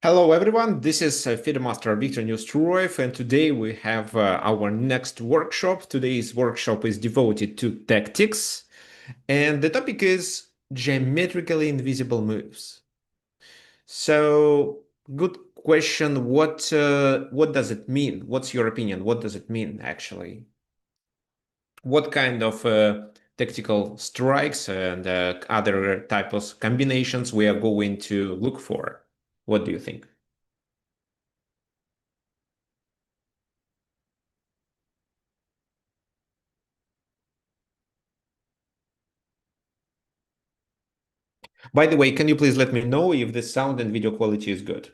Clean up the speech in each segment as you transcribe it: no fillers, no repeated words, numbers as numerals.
Hello everyone, this is FIDE Master Viktor Neustruev, and today we have our next workshop. Today's workshop is devoted to tactics, and the topic is geometrically invisible moves. So, good question. What does it mean? What's your opinion? What does it mean actually? What kind of tactical strikes and other types of combinations we are going to look for? What do you think? By the way, can you please let me know if the sound and video quality is good?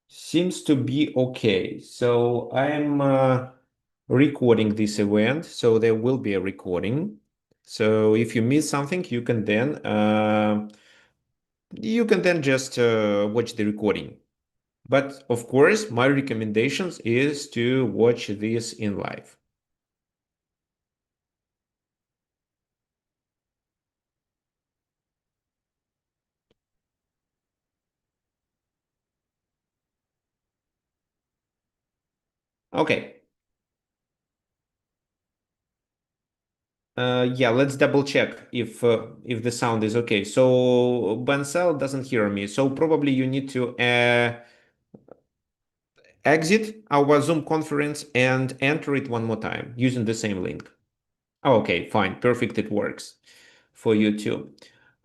Seems to be okay. So I'm recording this event, so there will be a recording. So if you miss something, you can then just watch the recording. But of course, my recommendations is to watch this in live. Okay. Yeah, let's double check if the sound is okay. So Bancel doesn't hear me, so probably you need to exit our Zoom conference and enter it one more time using the same link. Okay, fine, perfect, it works for you too.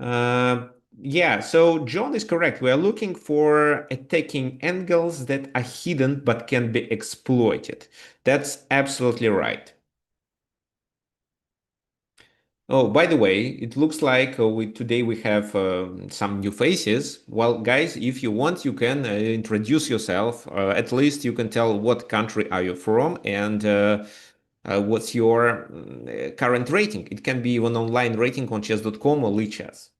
Uh, yeah, so John is correct. We are looking for attacking angles that are hidden but can be exploited. That's absolutely right. Oh, by the way, it looks like today we have some new faces. Well, guys, if you want, you can introduce yourself. At least you can tell what country are you from and what's your current rating. It can be even online rating on chess.com or Lichess.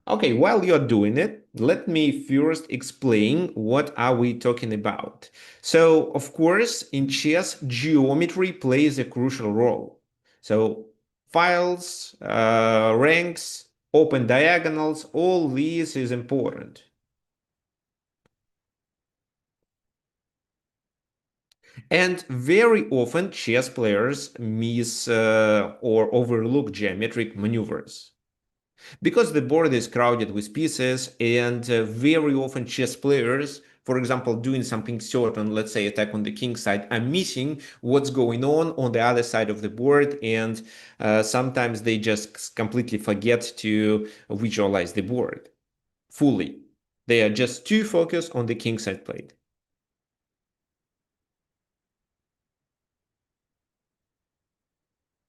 Okay, while you're doing it, let me first explain what are we talking about. So, of course, in chess, geometry plays a crucial role. So, files, ranks, open diagonals, all these is important. And very often, chess players miss or overlook geometric maneuvers. Because the board is crowded with pieces, and very often chess players, for example, doing something certain, let's say attack on the king side, are missing what's going on the other side of the board, and sometimes they just completely forget to visualize the board fully. They are just too focused on the king side plate.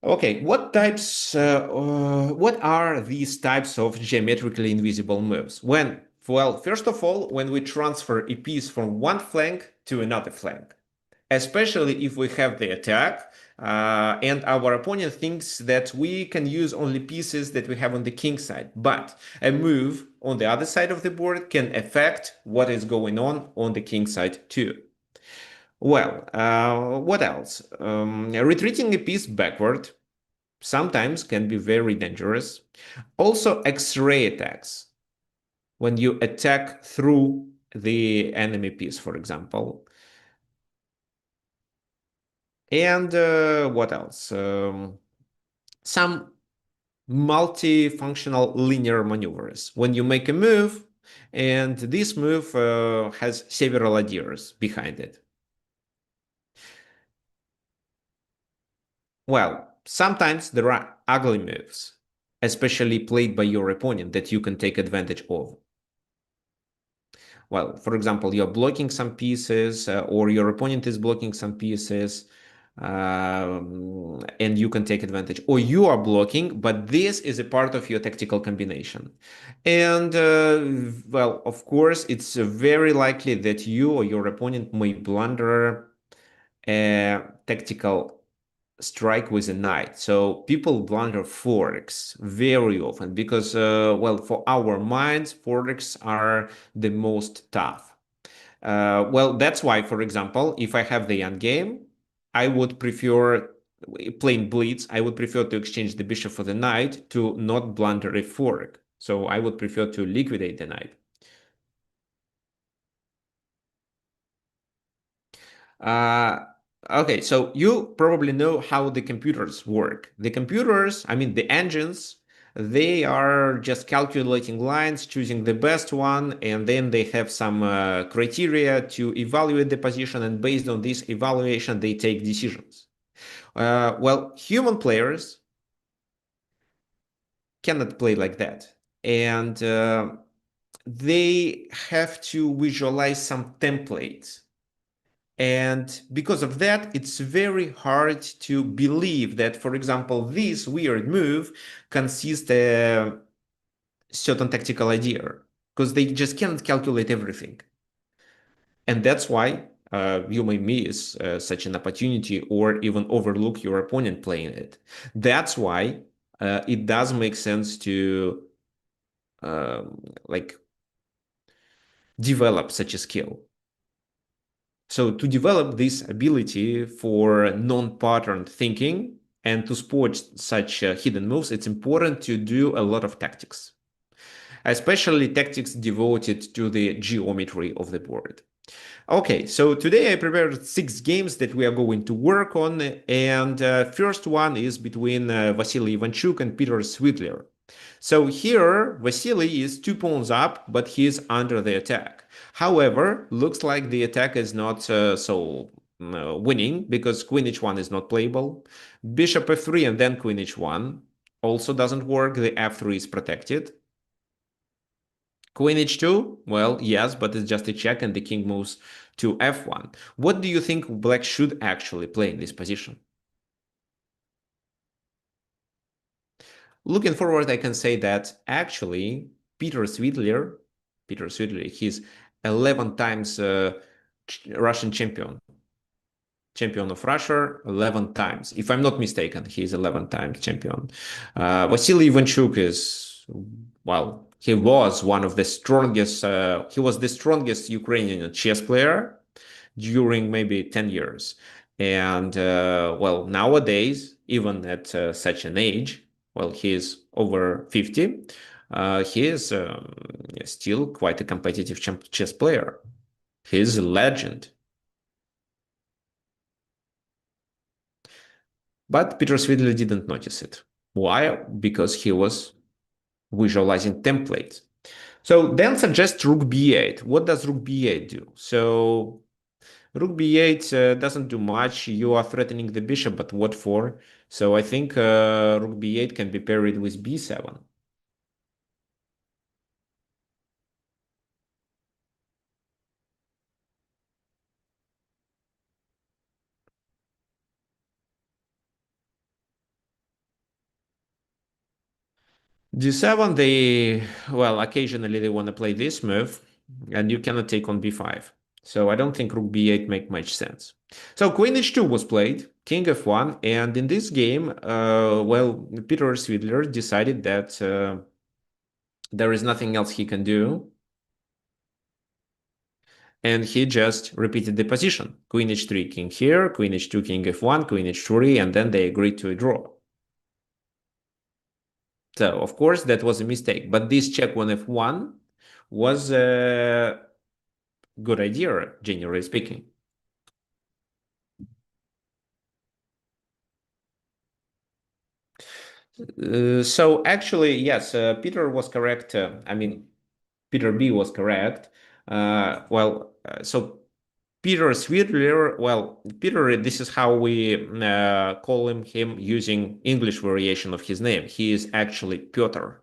Okay, what are these types of geometrically invisible moves? Well, first of all, when we transfer a piece from one flank to another flank, especially if we have the attack and our opponent thinks that we can use only pieces that we have on the king side, but a move on the other side of the board can affect what is going on the king side too. Well, what else? Retreating a piece backward sometimes can be very dangerous. Also, X-ray attacks, when you attack through the enemy piece, for example. And what else? Some multifunctional linear maneuvers. When you make a move, and this move has several ideas behind it. Well, sometimes there are ugly moves, especially played by your opponent, that you can take advantage of. Well, for example, you're blocking some pieces or your opponent is blocking some pieces and you can take advantage. Or you are blocking, but this is a part of your tactical combination. And well, of course, it's very likely that you or your opponent may blunder a tactical strike with a knight. So people blunder forks very often because, well, for our minds, forks are the most tough. Well, that's why, for example, if I have the end game, I would prefer playing blitz, I would prefer to exchange the bishop for the knight to not blunder a fork. So I would prefer to liquidate the knight. Uh, okay, so you probably know how the computers work. The computers, I mean the engines, they are just calculating lines, choosing the best one, and then they have some criteria to evaluate the position, and based on this evaluation, they take decisions. Well, human players cannot play like that. And they have to visualize some templates. And because of that, it's very hard to believe that, for example, this weird move consists a certain tactical idea, because they just can't calculate everything. And that's why you may miss such an opportunity or even overlook your opponent playing it. That's why it does make sense to like develop such a skill. So to develop this ability for non-patterned thinking and to spot such hidden moves, it's important to do a lot of tactics, especially tactics devoted to the geometry of the board. Okay, so today I prepared 6 games that we are going to work on, and first one is between Vasily Ivanchuk and Peter Svidler. So here, Vasily is 2 pawns up, but he's under the attack. However, looks like the attack is not winning, because queen h1 is not playable. Bishop f3 and then queen h1 also doesn't work. The f3 is protected. Queen h2, well, yes, but it's just a check and the king moves to f1. What do you think black should actually play in this position? Looking forward, I can say that actually Peter Svidler, he's 11 times Russian champion of Russia 11 times. If I'm not mistaken, he's 11 times champion. Vasily Ivanchuk is, well, he was one of the strongest, he was the strongest Ukrainian chess player during maybe 10 years. And well, nowadays, even at such an age, well, he's over 50, he is still quite a competitive chess player. He's a legend. But Peter Svidler didn't notice it. Why? Because he was visualizing templates. So then suggest rook b8. What does rook b8 do? So rook b8 doesn't do much. You are threatening the bishop, but what for? So I think rook b8 can be parried with b7. d7, well, occasionally they want to play this move, and you cannot take on b5. So I don't think rook b8 make much sense. So queen h2 was played, king f1, and in this game, well, Peter Svidler decided that there is nothing else he can do, and he just repeated the position. Queen h3, king here, queen h2, king f1, queen h3, and then they agreed to a draw. So, of course, that was a mistake. But this check on f1 was a good idea, generally speaking. So actually, yes, Peter was correct. I mean, Peter B was correct. So Peter Svidler, well, Peter, this is how we call him using English variation of his name. He is actually Piotr.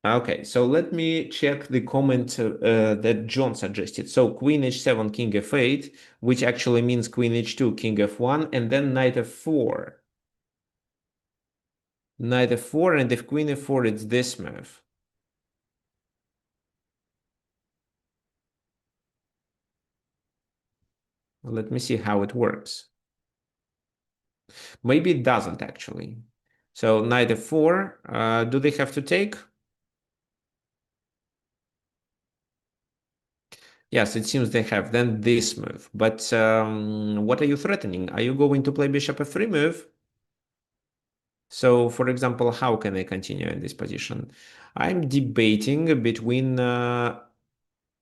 Okay, so let me check the comment that John suggested. So queen h7, king f8, which actually means queen h2, king f1, and then knight f4. Knight f4, and if queen f4, it's this move. Let me see how it works. Maybe it doesn't actually. So knight f4, do they have to take? Yes, it seems they have. Then this move. But what are you threatening? Are you going to play bishop f3 move? So, for example, how can I continue in this position? I'm debating between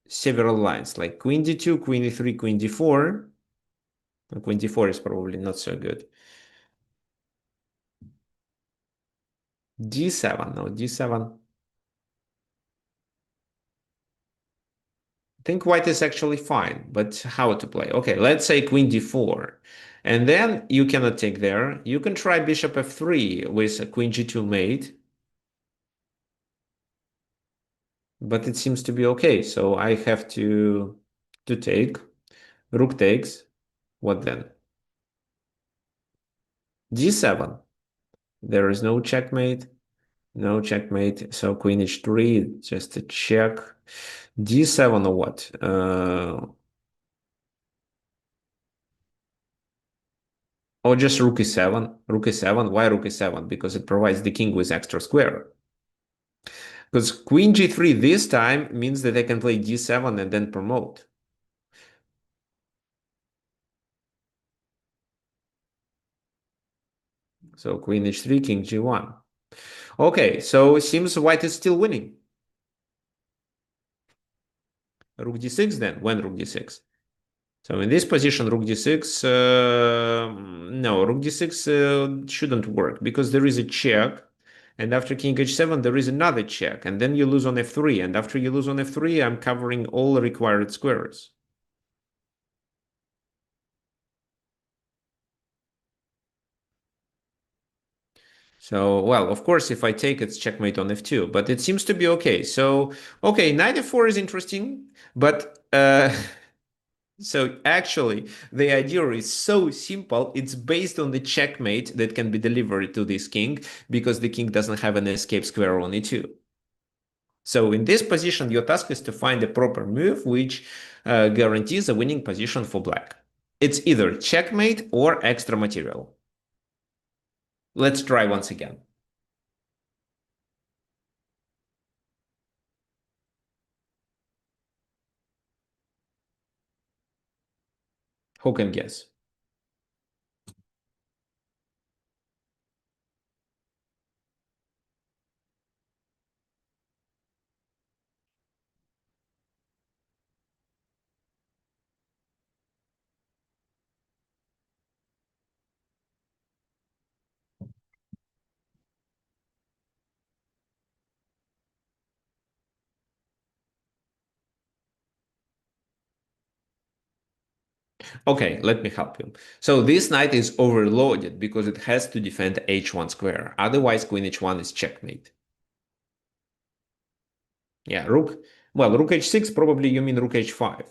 several lines, like queen d2, queen e3, queen d4. Queen d4 is probably not so good. d7, no, d7. I think white is actually fine, but how to play? Okay, let's say queen d4. And then you cannot take there. You can try bishop f3 with a queen g2 mate. But it seems to be okay. So I have to take. Rook takes. What then? d7. There is no checkmate. No checkmate. So queen h3, just a check. d7 or what? Or just rook e7. Rook e7. Why rook e7? Because it provides the king with extra square. Because queen g3 this time means that I can play d7 and then promote. So queen h3, king g1. Okay, so it seems white is still winning. Rook d6 then? When rook d6? So in this position, rook d6, no, rook d6 shouldn't work because there is a check. And after king h7, there is another check. And then you lose on f3. And after you lose on f3, I'm covering all required squares. So, well, of course, if I take it's checkmate on f2, but it seems to be okay. So, okay, knight f4 is interesting, but so actually, the idea is so simple. It's based on the checkmate that can be delivered to this king because the king doesn't have an escape square on e2. So in this position, your task is to find a proper move which guarantees a winning position for black. It's either checkmate or extra material. Let's try once again. Who can guess? Okay, let me help you. So this knight is overloaded because it has to defend h1 square. Otherwise, queen h1 is checkmate. Yeah, rook. Well, rook h6, probably you mean rook h5.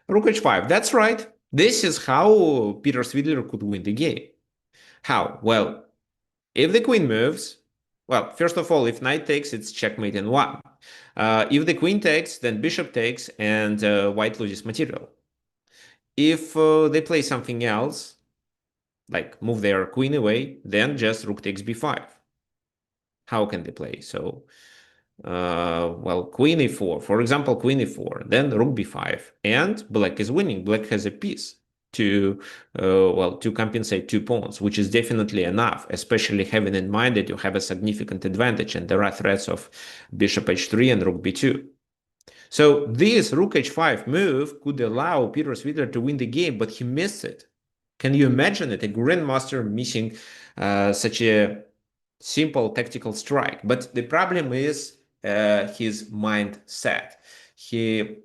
Rook h5, that's right. This is how Peter Svidler could win the game. How? Well, if the queen moves, well, first of all, if knight takes, it's checkmate in one. If the queen takes, then bishop takes, and white loses material. If they play something else, like move their queen away, then just rook takes b5. How can they play? So well, queen e4, for example, queen e4, then rook b5, and black is winning. Black has a piece to, well, to compensate two pawns, which is definitely enough, especially having in mind that you have a significant advantage and there are threats of bishop h3 and rook b2. So this rook h5 move could allow Peter Svidler to win the game, but he missed it. Can you imagine it? A grandmaster missing such a simple tactical strike. But the problem is his mindset. He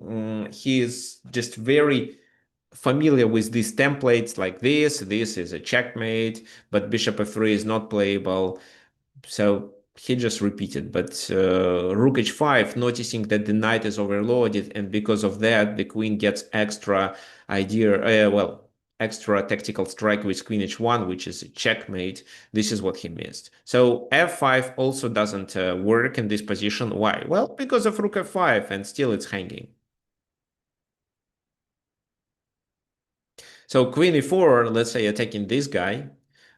is just very familiar with these templates like this. This is a checkmate, but bishop f3 is not playable. So he just repeated. But rook h5, noticing that the knight is overloaded, and because of that, the queen gets extra idea. Well, extra tactical strike with queen h1, which is a checkmate. This is what he missed. So f5 also doesn't work in this position. Why? Well, because of rook f5, and still it's hanging. So queen e4, let's say attacking this guy,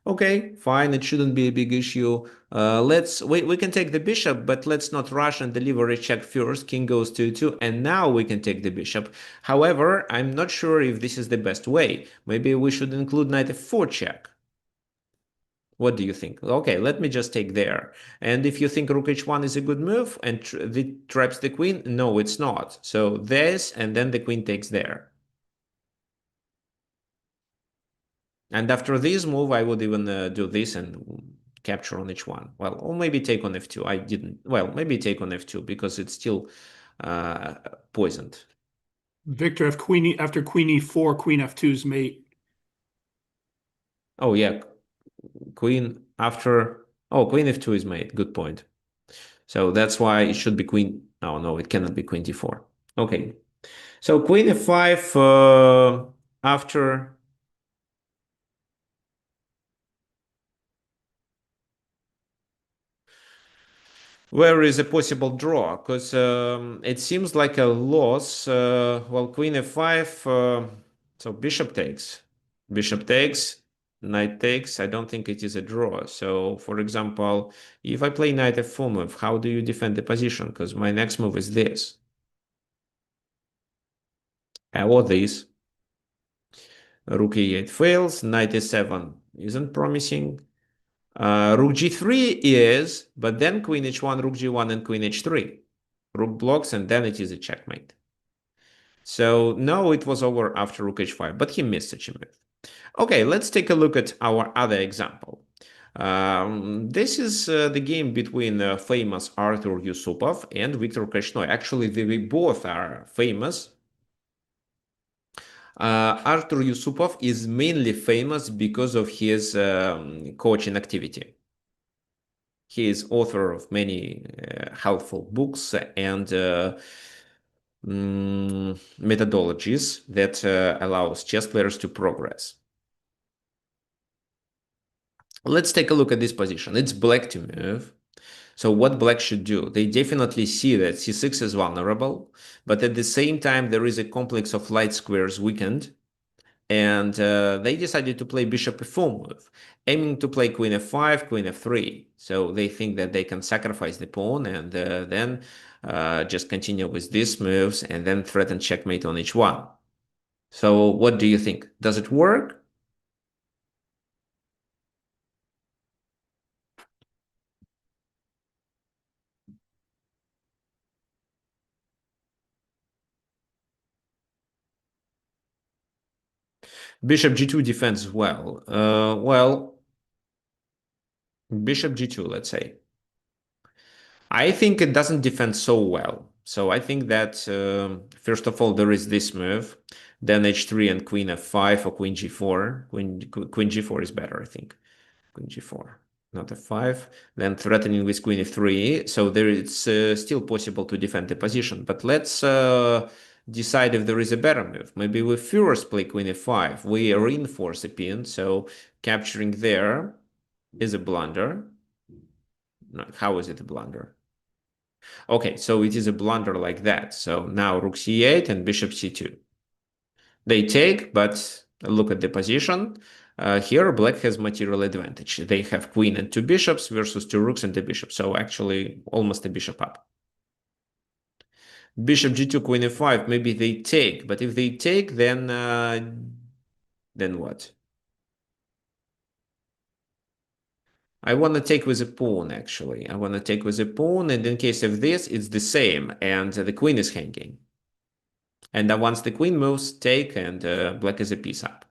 Okay, fine. It shouldn't be a big issue. We can take the bishop, but let's not rush and deliver a check first. King goes to 2, and now we can take the bishop. However, I'm not sure if this is the best way. Maybe we should include knight f4 check. What do you think? Okay, let me just take there. And if you think rook h1 is a good move and traps the queen, no, it's not. So this, and then the queen takes there. And after this move, I would even do this and capture on h1. Well, or maybe take on f2. I didn't. Well, maybe take on f2 because it's still uh, poisoned. Victor, if after queen e4, queen f2's mate. Oh, yeah. Queen after. Oh, queen f2 is made. Good point. So that's why it should be queen. Oh, no, it cannot be queen d4. Okay. So queen f5 after. Where is a possible draw? Because it seems like a loss. Well, queen f5. So bishop takes. Bishop takes. Knight takes. I don't think it is a draw. So, for example, if I play knight f4 move, how do you defend the position? Because my next move is this. Or this. Rook e8 fails. Knight e7 isn't promising. Rook g3 is, but then queen h1, rook g1, and queen h3. Rook blocks, and then it is a checkmate. So no, it was over after rook h5, but he missed such a move. Okay, let's take a look at our other example. This is the game between famous Arthur Yusupov and Viktor Korchnoi. Actually, they both are famous. Arthur Yusupov is mainly famous because of his coaching activity. He is author of many helpful books and methodologies that allows chess players to progress. Let's take a look at this position. It's black to move. So what black should do? They definitely see that c6 is vulnerable, but at the same time, there is a complex of light squares weakened. And they decided to play bishop f4 move, aiming to play queen f5, queen f3. So they think that they can sacrifice the pawn and then just continue with these moves and then threaten checkmate on h1. So what do you think? Does it work? Bishop g2 defends well. Well, bishop g2, let's say. I think it doesn't defend so well. So I think that first of all there is this move, then h3 and queen f5 or queen g4. Queen g4 is better, I think. Queen g4, not f5. Then threatening with queen f3. So there it's still possible to defend the position. But let's decide if there is a better move. Maybe we first play queen f5. We reinforce the pin. So capturing there is a blunder. How is it a blunder? Okay, so it is a blunder like that. So now rook c8 and bishop c2. They take, but look at the position. Here, black has material advantage. They have queen and two bishops versus two rooks and a bishop. So actually, almost a bishop up. Bishop g2, queen f5. Maybe they take, but if they take, then what? I want to take with a pawn, actually. I want to take with a pawn, and in case of this, it's the same, and the queen is hanging. And then once the queen moves, take, and black is a piece up.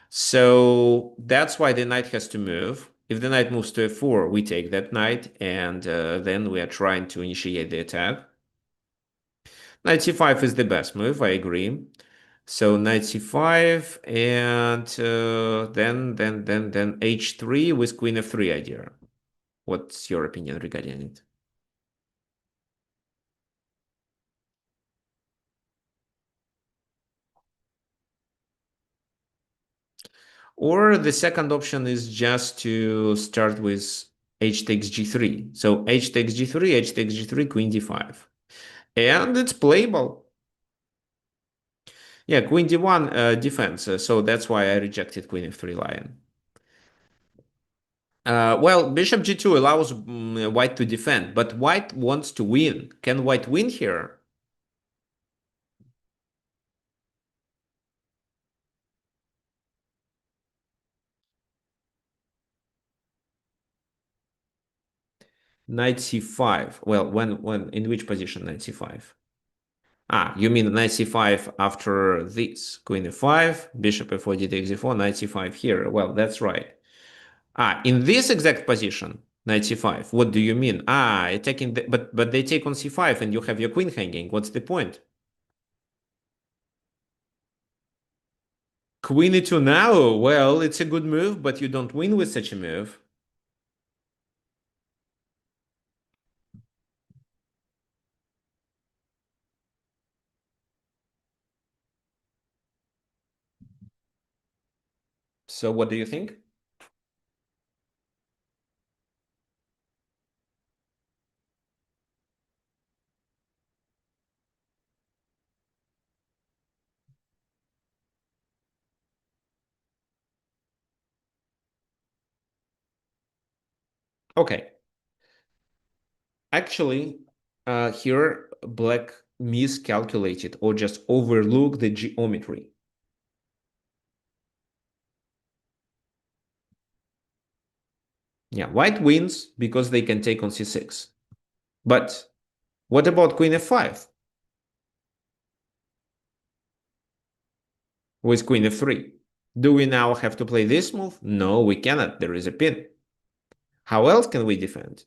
So that's why the knight has to move. If the knight moves to f4, we take that knight, and then we are trying to initiate the attack. Knight c5 is the best move, I agree. So knight c5, and then h3 with queen f3 idea. What's your opinion regarding it? Or the second option is just to start with h takes g3. So h takes g3, h takes g3, queen d5. And it's playable. Yeah, queen d1 defense. So that's why I rejected queen f3 lion. Well, bishop g2 allows white to defend, but white wants to win. Can white win here? Knight c5. Well, when in which position knight c5? Ah, you mean knight c5 after this. Queen f5, bishop f4, d takes e4, knight c5 here. Well, that's right. Ah, in this exact position, knight c5. What do you mean? Ah, attacking the, but they take on c5 and you have your queen hanging. What's the point? Queen e2 now. Well, it's a good move, but you don't win with such a move. So what do you think? Okay. Actually, here black miscalculated or just overlooked the geometry. Yeah, white wins because they can take on c6. But what about queen f5 with queen f3? Do we now have to play this move? No, we cannot. There is a pin. How else can we defend?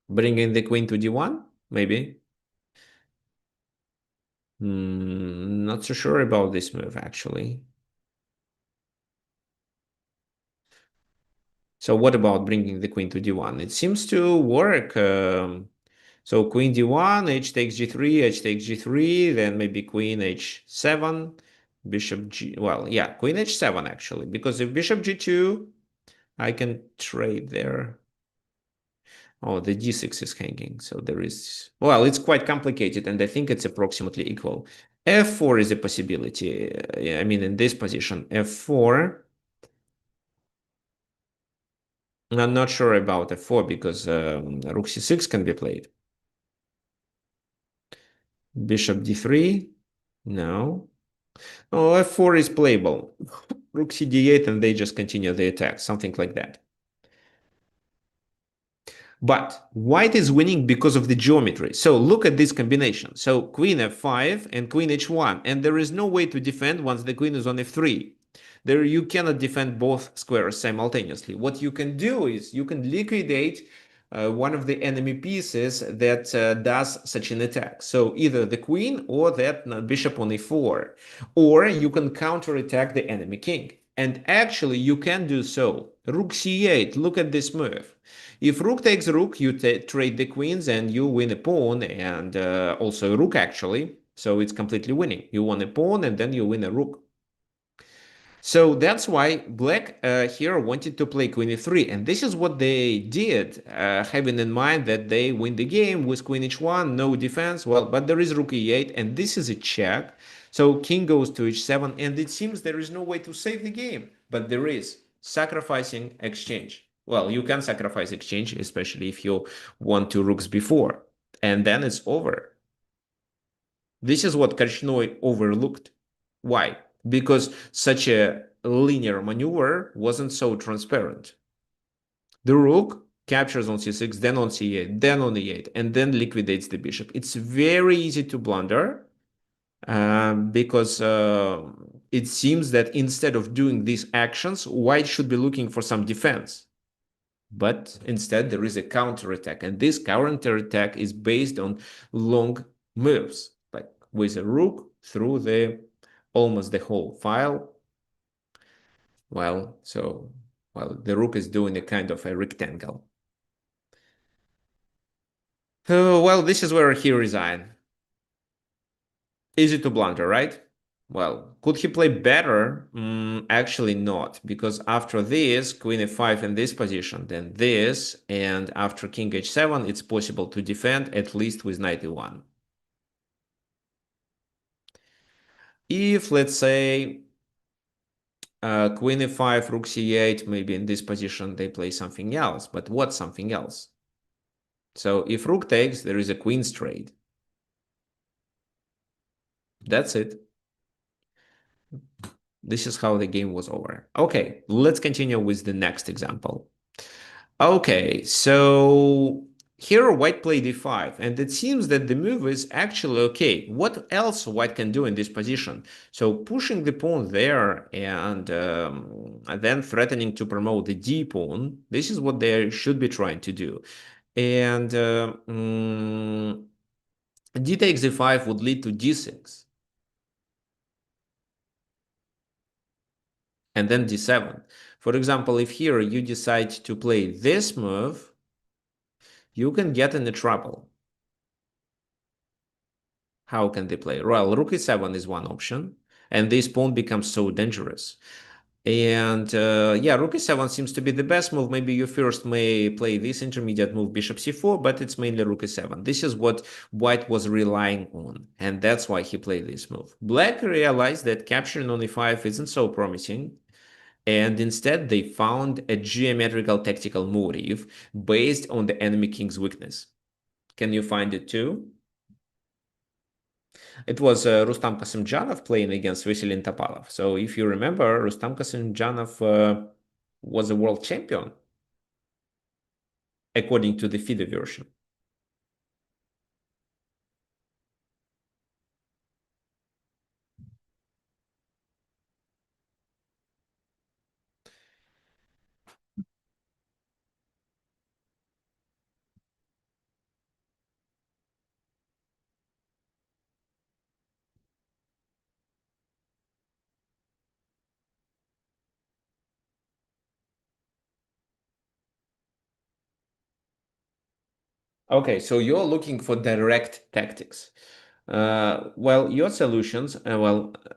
Bringing the queen to d1? Maybe. Not so sure about this move, actually. So what about bringing the queen to d1? It seems to work. So queen d1, h takes g3, h takes g3, then maybe queen h7, bishop g. Well, yeah, queen h7 actually, because if bishop g2, I can trade there. Oh, the d6 is hanging, so there is. Well, it's quite complicated, and I think it's approximately equal. f4 is a possibility. Yeah, I mean, in this position, f4. I'm not sure about f4 because rook c6 can be played. Bishop d3, no. Oh, f4 is playable. Rook c d8 and they just continue the attack, something like that. But white is winning because of the geometry. So look at this combination. So queen f5 and queen h1, and there is no way to defend once the queen is on f3. There you cannot defend both squares simultaneously. What you can do is you can liquidate one of the enemy pieces that does such an attack. So either the queen or that bishop on e4, or you can counterattack the enemy king. And actually, you can do so. Rook c8. Look at this move. If rook takes rook, you trade the queens and you win a pawn and also a rook actually. So it's completely winning. You won a pawn and then you win a rook. So that's why black here wanted to play queen e3, and this is what they did, having in mind that they win the game with queen h1, no defense. Well, but there is rook e8, and this is a check. So king goes to h7, and it seems there is no way to save the game, but there is sacrificing exchange. Well, you can sacrifice exchange, especially if you want two rooks before, and then it's over. This is what Korchnoi overlooked. Why? Because such a linear maneuver wasn't so transparent. The rook captures on c6, then on c8, then on e8, and then liquidates the bishop. It's very easy to blunder because it seems that instead of doing these actions, white should be looking for some defense. But instead, there is a counterattack, and this counterattack is based on long moves, like with a rook through the almost the whole file. Well, the rook is doing a kind of a rectangle. Well, this is where he resigned. Easy to blunder, right? Well, could he play better? Actually not, because after this, queen f5 in this position, then this, and after king h7, it's possible to defend at least with knight e1. If, let's say, Queen e5, rook c8, maybe in this position they play something else. But what something else? So if rook takes, there is a queen straight. That's it. This is how the game was over. Okay, let's continue with the next example. Okay, so here white played d5, and it seems that the move is actually okay. What else white can do in this position? So pushing the pawn there and then threatening to promote the d pawn, this is what they should be trying to do. And d takes d5 would lead to d6. And then d7. For example, if here you decide to play this move, you can get into trouble. How can they play? Well, rook e7 is one option, and this pawn becomes so dangerous. And yeah, rook e7 seems to be the best move. Maybe you first may play this intermediate move, bishop c4, but it's mainly rook e7. This is what white was relying on, and that's why he played this move. Black realized that capturing on e5 isn't so promising, and instead they found a geometrical tactical motive based on the enemy king's weakness. Can you find it too? It was Rustam Kasimdzhanov playing against Vasilin Topalov. So if you remember, Rustam Kasimdzhanov was a world champion, according to the FIDE version. Okay, so you're looking for direct tactics. Well, your solutions,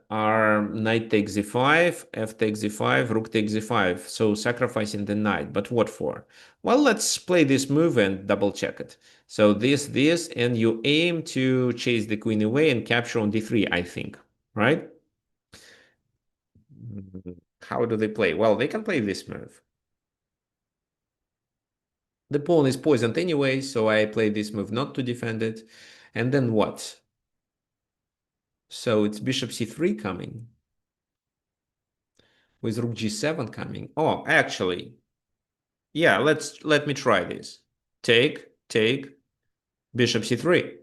are knight takes e5, f takes e5, rook takes e5. So sacrificing the knight, but what for? Well, let's play this move and double check it. So this, and you aim to chase the queen away and capture on d3, I think, right? How do they play? Well, they can play this move. The pawn is poisoned anyway, so I play this move not to defend it. And then what? So it's bishop c3 coming, with rook g7 coming. Oh, actually, yeah, let me try this. Take, bishop c3.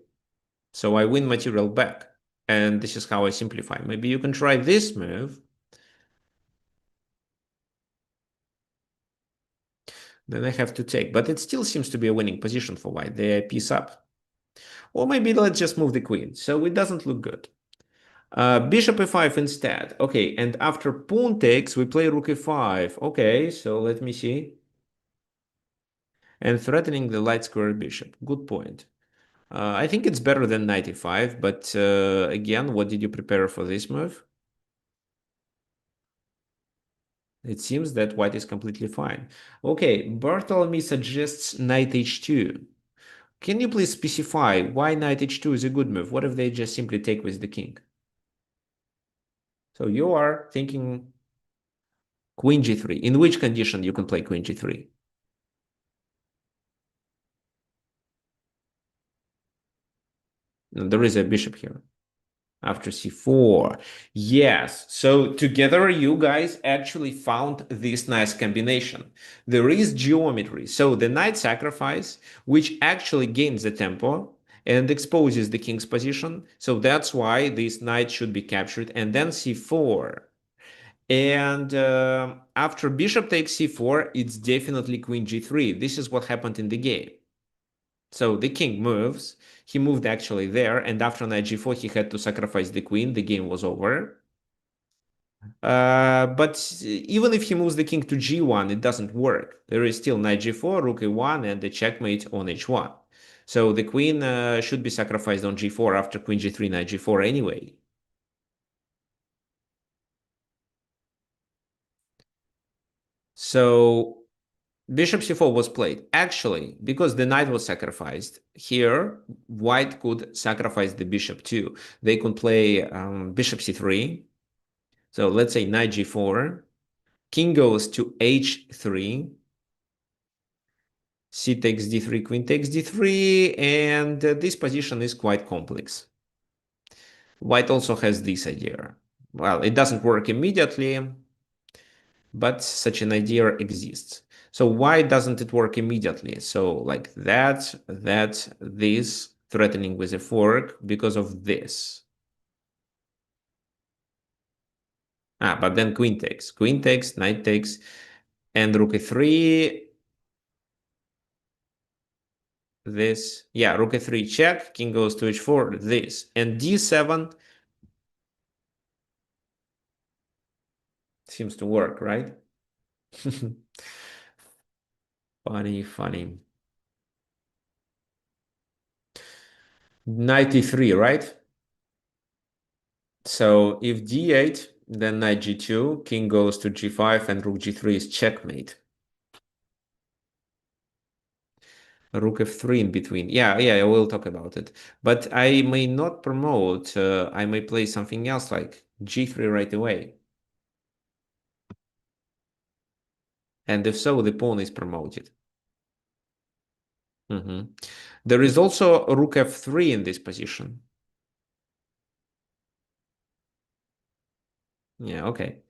So I win material back. And this is how I simplify. Maybe you can try this move. Then I have to take. But it still seems to be a winning position for white. They're piece up. Or maybe let's just move the queen. So it doesn't look good. Bishop e5 instead. Okay, and after pawn takes, we play rook e5. Okay, so let me see. And threatening the light square bishop. Good point. I think it's better than knight e5, but again, what did you prepare for this move? It seems that white is completely fine. Okay, Bartholomew suggests knight h2. Can you please specify why knight h2 is a good move? What if they just simply take with the king? So you are thinking queen g3. In which condition you can play queen g3? There is a bishop here. After c4. Yes. So together you guys actually found this nice combination. There is geometry. So the knight sacrifice, which actually gains the tempo and exposes the king's position. So that's why this knight should be captured. And then c4. And after bishop takes c4, it's definitely queen g3. This is what happened in the game. So the king moves. He moved actually there, and after knight g4, he had to sacrifice the queen. The game was over. But even if he moves the king to g1, it doesn't work. There is still knight g4, rook e1, and the checkmate on h1. So the queen should be sacrificed on g4 after queen g3, knight g4 anyway. So bishop c4 was played. Actually, because the knight was sacrificed, here white could sacrifice the bishop too. They could play bishop c3. So let's say knight g4. king goes to h3, c takes d3, queen takes d3, and this position is quite complex. White also has this idea. Well, it doesn't work immediately, but such an idea exists. So why doesn't it work immediately? So like that, this, threatening with a fork because of this. But then queen takes, knight takes, and rook e3. This, yeah, rook e3 check, king goes to h4, this, and d7 seems to work, right? Funny. Knight e3, right? So if d8, then knight g2, king goes to g5, and rook g3 is checkmate. Rook f3 in between. Yeah, I will talk about it. But I may not promote, I may play something else like g3 right away. And if so, the pawn is promoted. There is also rook f3 in this position. Yeah, okay.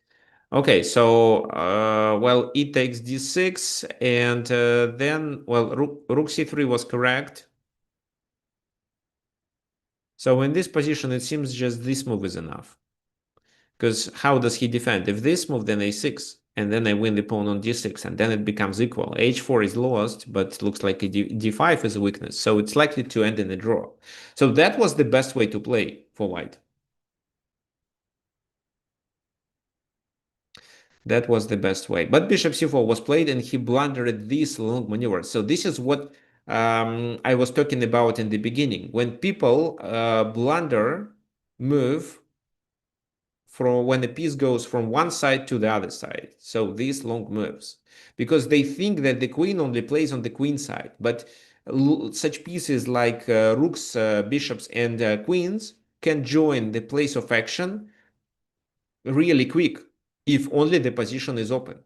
Okay, so, well, e takes d6, and then, well, rook c3 was correct. So in this position, it seems just this move is enough. Because how does he defend? If this move, then a6, and then I win the pawn on d6, and then it becomes equal. h4 is lost, but looks like d5 is a weakness, so it's likely to end in a draw. So that was the best way to play for white. That was the best way. But bishop c4 was played, and he blundered this long maneuver. So this is what I was talking about in the beginning. When people blunder move from when the piece goes from one side to the other side. So these long moves, because they think that the queen only plays on the queen side, but such pieces like rooks, bishops, and queens can join the place of action really quick if only the position is open.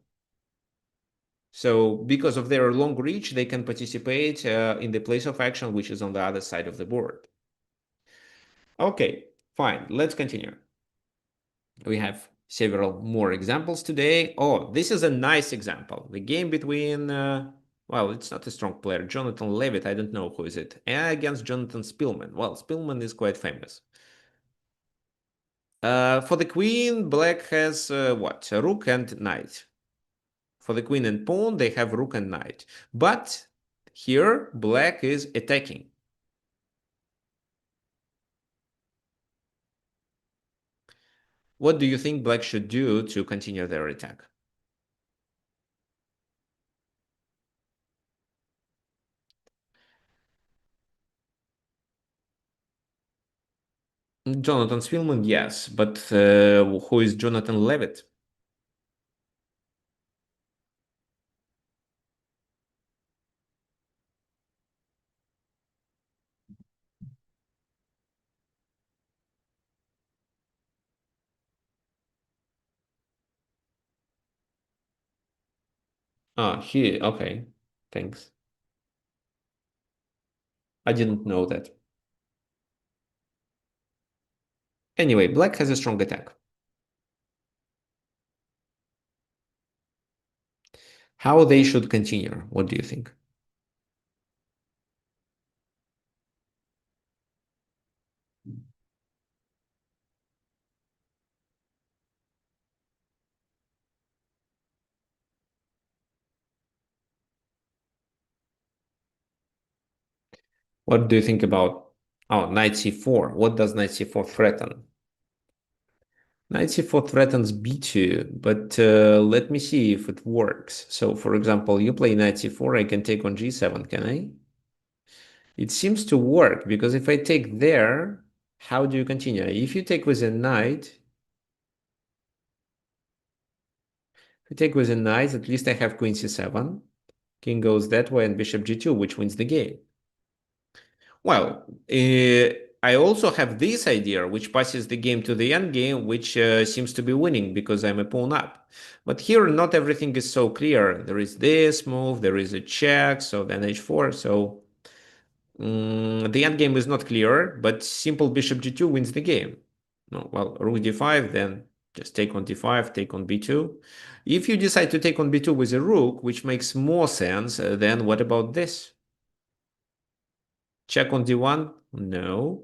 So because of their long reach, they can participate in the place of action, which is on the other side of the board. Okay, fine. Let's continue. We have several more examples today. Oh, this is a nice example. The game between, well, it's not a strong player, Jonathan Levitt, I don't know who is it, against Jonathan Speelman. Well, Speelman is quite famous. For the queen, black has what? A rook and knight. For the queen and pawn, they have rook and knight. But here, black is attacking. What do you think black should do to continue their attack? Jonathan Speelman, yes, but who is Jonathan Levitt? Okay, thanks. I didn't know that. Anyway, black has a strong attack. How they should continue? What do you think? What do you think about, oh, knight c4? What does knight c4 threaten? Knight c4 threatens b2, but let me see if it works. So, for example, you play knight c4, I can take on g7, can I? It seems to work, because if I take there, how do you continue? If you take with a knight, if you take with a knight, at least I have queen c7. King goes that way, and bishop g2, which wins the game. Well, I also have this idea, which passes the game to the endgame, which seems to be winning because I'm a pawn up. But here, not everything is so clear. There is this move, there is a check, so then h4. So the endgame is not clear, but simple bishop g2 wins the game. No, well, rook d5, then just take on d5, take on b2. If you decide to take on b2 with a rook, which makes more sense, then what about this? Check on d1? No.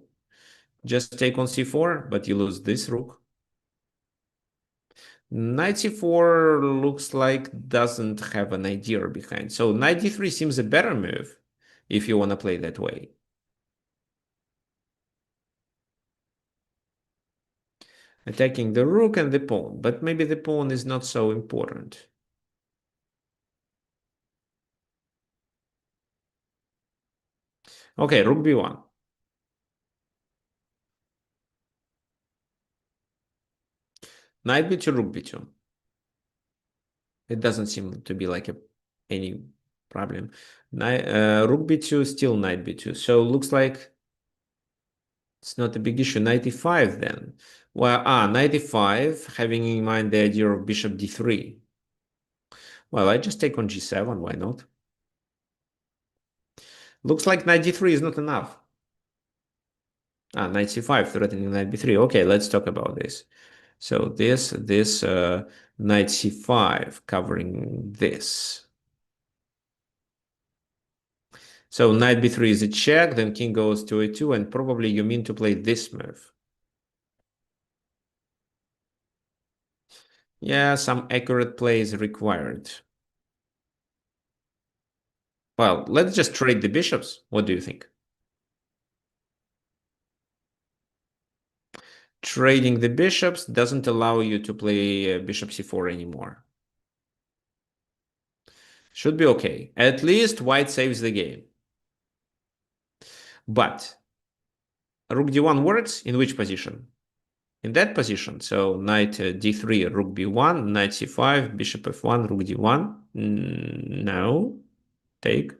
Just take on c4, but you lose this rook. Knight c4 looks like doesn't have an idea behind. So knight d3 seems a better move if you want to play that way. Attacking the rook and the pawn, but maybe the pawn is not so important. Okay, rook b1. Knight b2, rook b2. It doesn't seem to be like any problem. Rook b2, still knight b2. So looks like it's not a big issue. 95 then. Well, 95, having in mind the idea of bishop d3. Well, I just take on g7, why not? Looks like knight d3 is not enough. Knight c5, threatening knight b3. Okay, let's talk about this. So this knight c5 covering this. So knight b3 is a check, then king goes to a2, and probably you mean to play this move. Yeah, some accurate play is required. Well, let's just trade the bishops. What do you think? Trading the bishops doesn't allow you to play bishop c4 anymore. Should be okay. At least white saves the game. But rook d1 works in which position? In that position. So knight d3, rook b1, knight c5, bishop f1, rook d1. No. Take.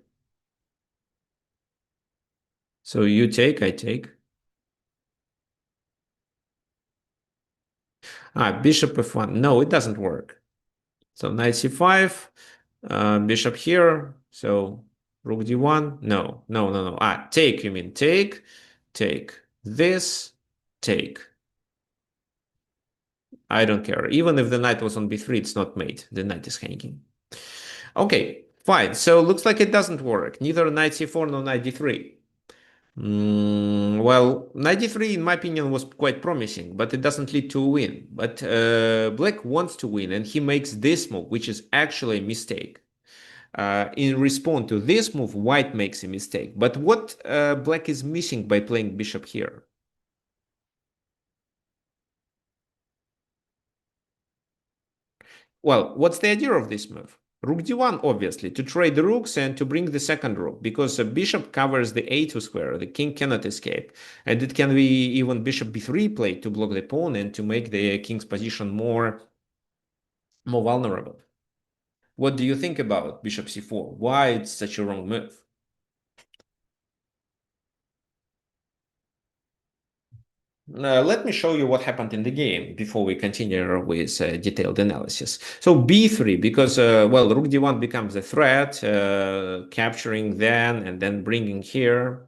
So you take, I take. Bishop f1. No, it doesn't work. So knight c5, bishop here. So rook d1. No, no, no, no. Take, you mean take, take. This, take. I don't care. Even if the knight was on b3, it's not mate. The knight is hanging. Okay, fine. So looks like it doesn't work. Neither knight c4 nor knight d3. Well, knight d3, in my opinion, was quite promising, but it doesn't lead to a win. But black wants to win, and he makes this move, which is actually a mistake. In response to this move, white makes a mistake. But what black is missing by playing bishop here? Well, what's the idea of this move? Rook d1, obviously, to trade the rooks and to bring the second rook, because a bishop covers the a2 square, the king cannot escape. And it can be even bishop b3 played to block the pawn and to make the king's position more vulnerable. What do you think about bishop c4? Why it's such a wrong move? Let me show you what happened in the game before we continue with detailed analysis. So b3, because, well, rook d1 becomes a threat, capturing then and then bringing here.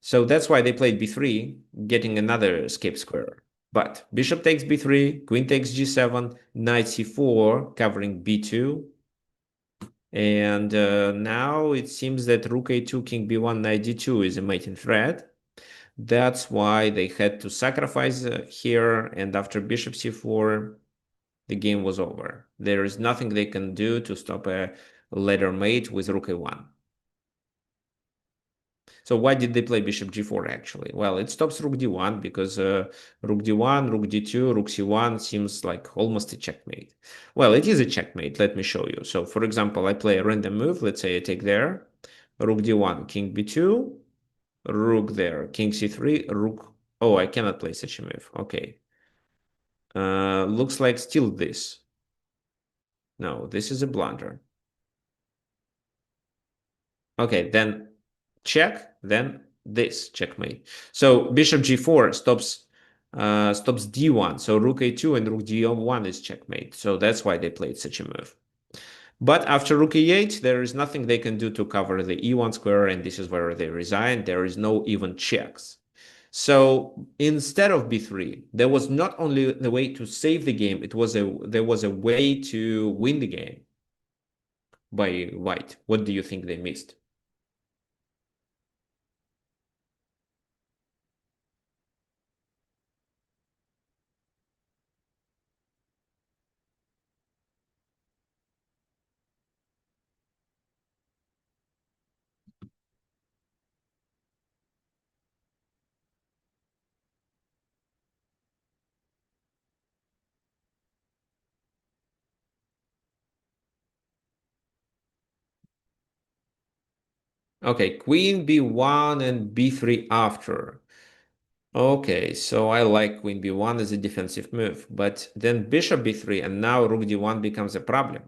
So that's why they played b3, getting another escape square. But bishop takes b3, queen takes g7, knight c4, covering b2. And now it seems that rook a2, king b1, knight d2 is a mating threat. That's why they had to sacrifice here, and after bishop c4, the game was over. There is nothing they can do to stop a ladder mate with rook a1. So why did they play bishop g4 actually? Well, it stops rook d1 because rook d1, rook d2, rook c1 seems like almost a checkmate. Well, it is a checkmate, let me show you. So for example, I play a random move, let's say I take there, rook d1, king b2, rook there, king c3, rook. Oh, I cannot play such a move. Okay. Looks like still this. No, this is a blunder. Okay, then check, then this checkmate. So bishop g4 stops d1. So rook a2 and rook d1 is checkmate. So that's why they played such a move. But after rook e8, there is nothing they can do to cover the e1 square, and this is where they resign. There is no even checks. So instead of b3, there was not only the way to save the game, there was a way to win the game by white. What do you think they missed? Okay, queen b1 and b3 after. Okay, so I like queen b1 as a defensive move, but then bishop b3 and now rook d1 becomes a problem.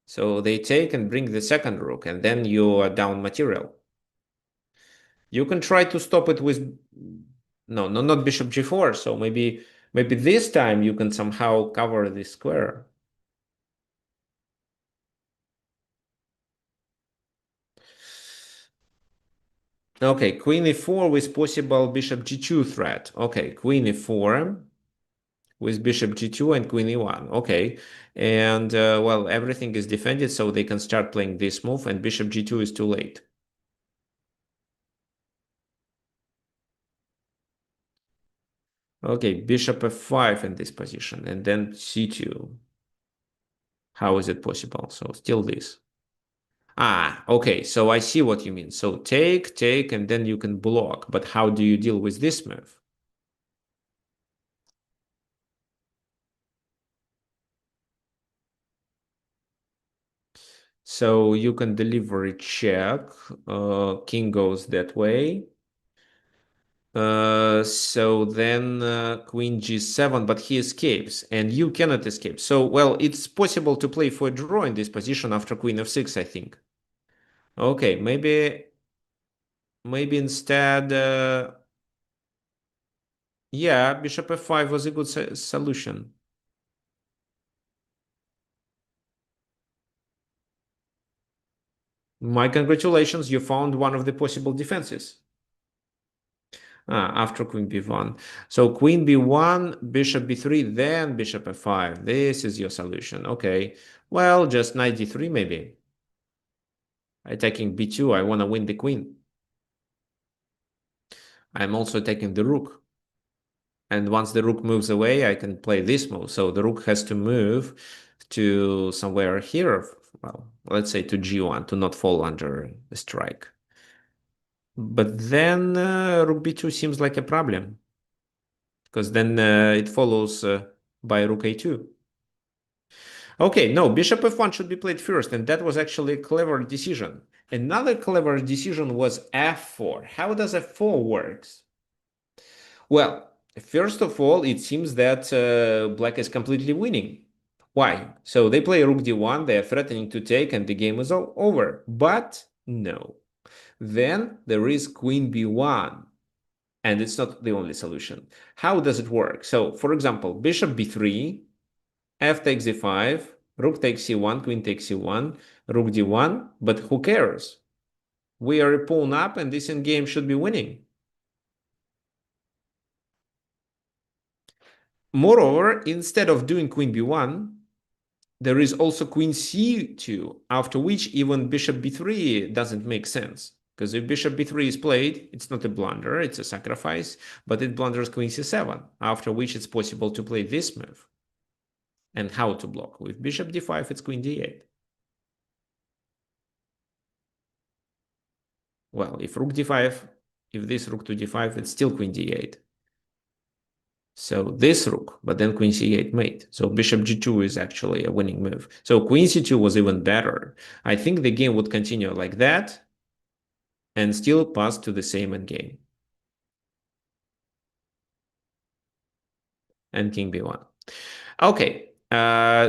So they take and bring the second rook, and then you are down material. You can try to stop it with not bishop g4. So maybe this time you can somehow cover this square. Okay, queen e4 with possible bishop g2 threat. Okay, queen e4 with bishop g2 and queen e1. Okay, and well, everything is defended, so they can start playing this move, and bishop g2 is too late. Okay, bishop f5 in this position, and then c2. How is it possible? So still this. Ah, okay, so I see what you mean. So take, and then you can block. But how do you deal with this move? So you can deliver a check. King goes that way. So then queen g7, but he escapes, and you cannot escape. So, well, it's possible to play for a draw in this position after queen f6, I think. Okay, maybe instead, yeah, bishop f5 was a good solution. My congratulations, you found one of the possible defenses. After queen b1. So queen b1, bishop b3, then bishop f5. This is your solution. Okay. Well, just knight d3 maybe. Attacking b2, I want to win the queen. I'm also attacking the rook. And once the rook moves away, I can play this move. So the rook has to move to somewhere here. Well, let's say to g1 to not fall under the strike. But then rook b2 seems like a problem, because then it follows by rook a2. Okay, no, bishop f1 should be played first, and that was actually a clever decision. Another clever decision was f4. How does f4 works? Well, first of all, it seems that black is completely winning. Why? So they play rook d1, they are threatening to take, and the game is all over. But no. Then there is queen b1. And it's not the only solution. How does it work? So, for example, bishop b3, f takes e5, rook takes c1, queen takes c1, rook d1, but who cares? We are a pawn up, and this endgame should be winning. Moreover, instead of doing queen b1, there is also queen c2, after which even bishop b3 doesn't make sense. Because if bishop b3 is played, it's not a blunder, it's a sacrifice, but it blunders queen c7, after which it's possible to play this move. And how to block? With bishop d5, it's queen d8. Well, if rook d5, if this rook to d5, it's still queen d8. So this rook, but then queen c8 mate. So bishop g2 is actually a winning move. So queen c2 was even better. I think the game would continue like that and still pass to the same endgame. And king b1. Okay,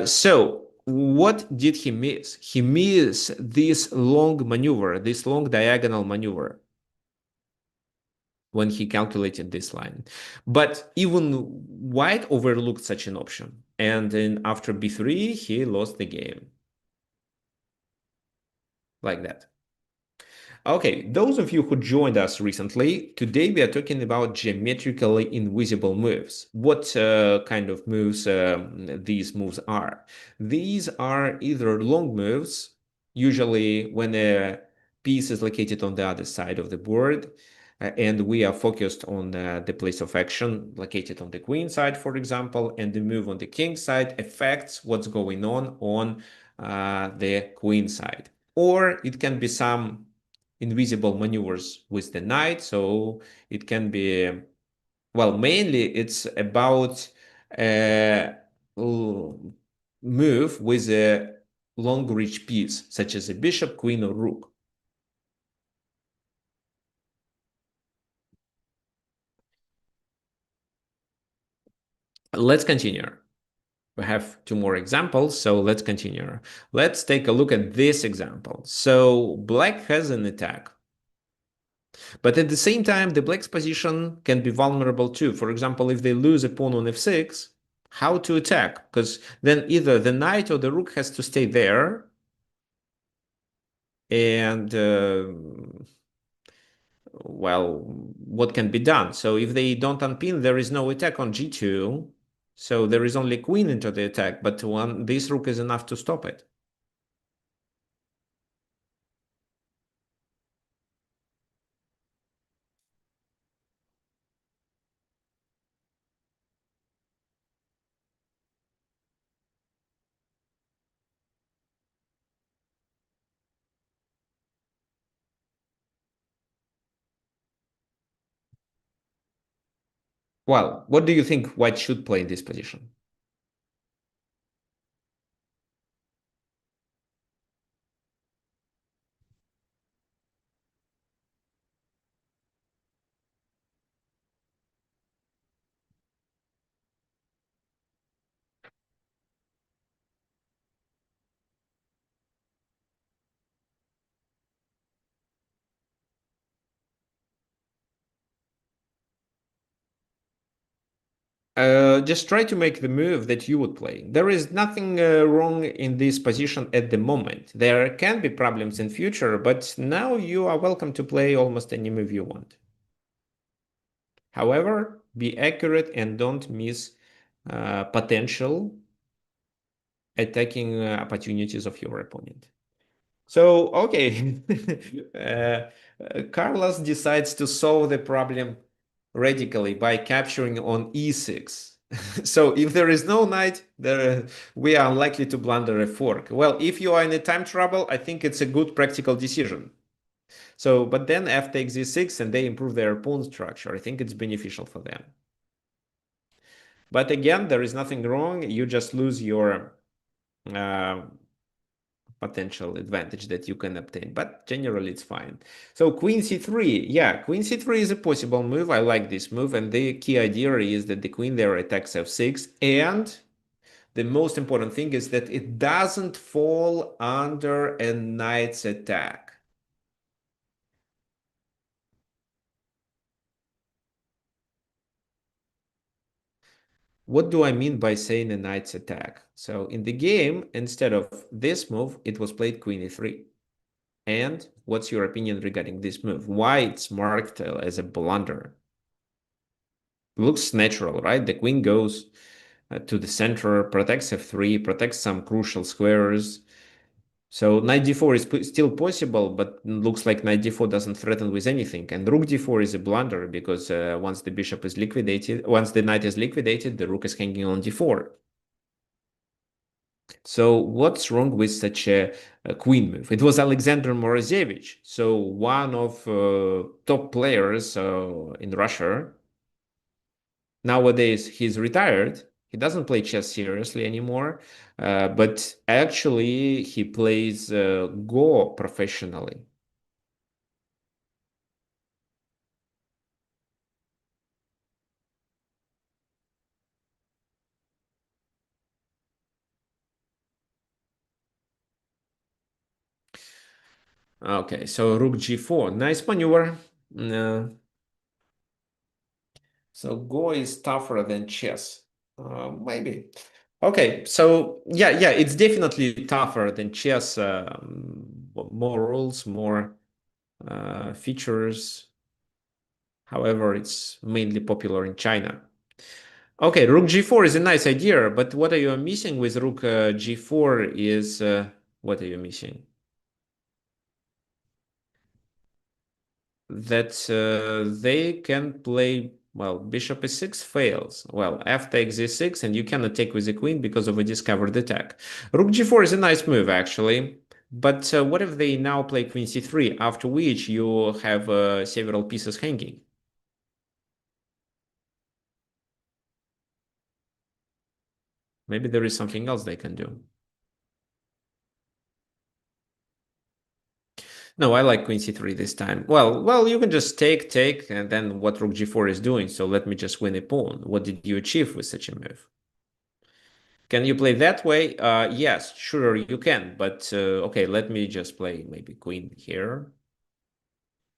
so what did he miss? He missed this long maneuver, this long diagonal maneuver when he calculated this line. But even White overlooked such an option. And then after b3, he lost the game. Like that. Okay, those of you who joined us recently, today we are talking about geometrically invisible moves. What kind of moves these moves are? These are either long moves, usually when a piece is located on the other side of the board, and we are focused on the place of action located on the queen side, for example, and the move on the king side affects what's going on the queen side. Or it can be some invisible maneuvers with the knight. So it can be, well, mainly it's about a move with a long reach piece, such as a bishop, queen, or rook. Let's continue. We have two more examples, so let's continue. Let's take a look at this example. So black has an attack. But at the same time, the black's position can be vulnerable too. For example, if they lose a pawn on f6, how to attack? Because then either the knight or the rook has to stay there. And, well, what can be done? So if they don't unpin, there is no attack on g2. So there is only queen into the attack, but this rook is enough to stop it. Well, what do you think white should play in this position? Just try to make the move that you would play. There is nothing wrong in this position at the moment. There can be problems in future, but now you are welcome to play almost any move you want. However, be accurate and don't miss potential attacking opportunities of your opponent. So, okay, Carlos decides to solve the problem radically by capturing on e6. So if there is no knight, we are unlikely to blunder a fork. Well, if you are in a time trouble, I think it's a good practical decision. So, but then f takes e6 and they improve their pawn structure. I think it's beneficial for them. But again, there is nothing wrong. You just lose your potential advantage that you can obtain, but generally it's fine. So queen c3, yeah, queen c3 is a possible move. I like this move, and the key idea is that the queen there attacks f6, and the most important thing is that it doesn't fall under a knight's attack. What do I mean by saying a knight's attack? So in the game, instead of this move, it was played queen e3. And what's your opinion regarding this move? Why it's marked as a blunder? Looks natural, right? The queen goes to the center, protects f3, protects some crucial squares. So knight d4 is still possible, but looks like knight d4 doesn't threaten with anything. And rook d4 is a blunder because once the bishop is liquidated, once the knight is liquidated, the rook is hanging on d4. So what's wrong with such a queen move? It was Alexander Morozevich, so one of top players in Russia. Nowadays, he's retired. He doesn't play chess seriously anymore, but actually he plays Go professionally. Okay, so rook g4. Nice maneuver. So Go is tougher than chess. Maybe. Okay, so yeah, it's definitely tougher than chess. More rules, more features. However, it's mainly popular in China. Okay, rook g4 is a nice idea, but what are you missing with rook g4 is what are you missing? That they can play, well, bishop e6 fails. Well, f takes e6, and you cannot take with the queen because of a discovered attack. Rook g4 is a nice move, actually. But what if they now play queen c3, after which you have several pieces hanging? Maybe there is something else they can do. No, I like queen c3 this time. Well, you can just take, and then what rook g4 is doing. So let me just win a pawn. What did you achieve with such a move? Can you play that way? Yes, sure you can. But okay, let me just play maybe queen here.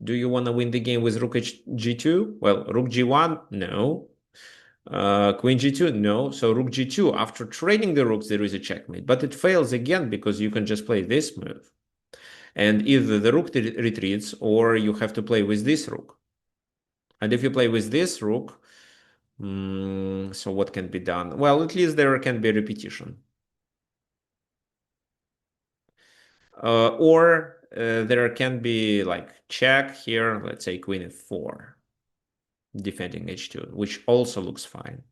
Do you want to win the game with rook g2? Well, rook g1? No. Queen g2? No. So rook g2, after trading the rooks, there is a checkmate. But it fails again because you can just play this move. And either the rook retreats or you have to play with this rook. And if you play with this rook, so what can be done? Well, at least there can be a repetition. Or there can be like check here, let's say queen f4, defending h2, which also looks fine.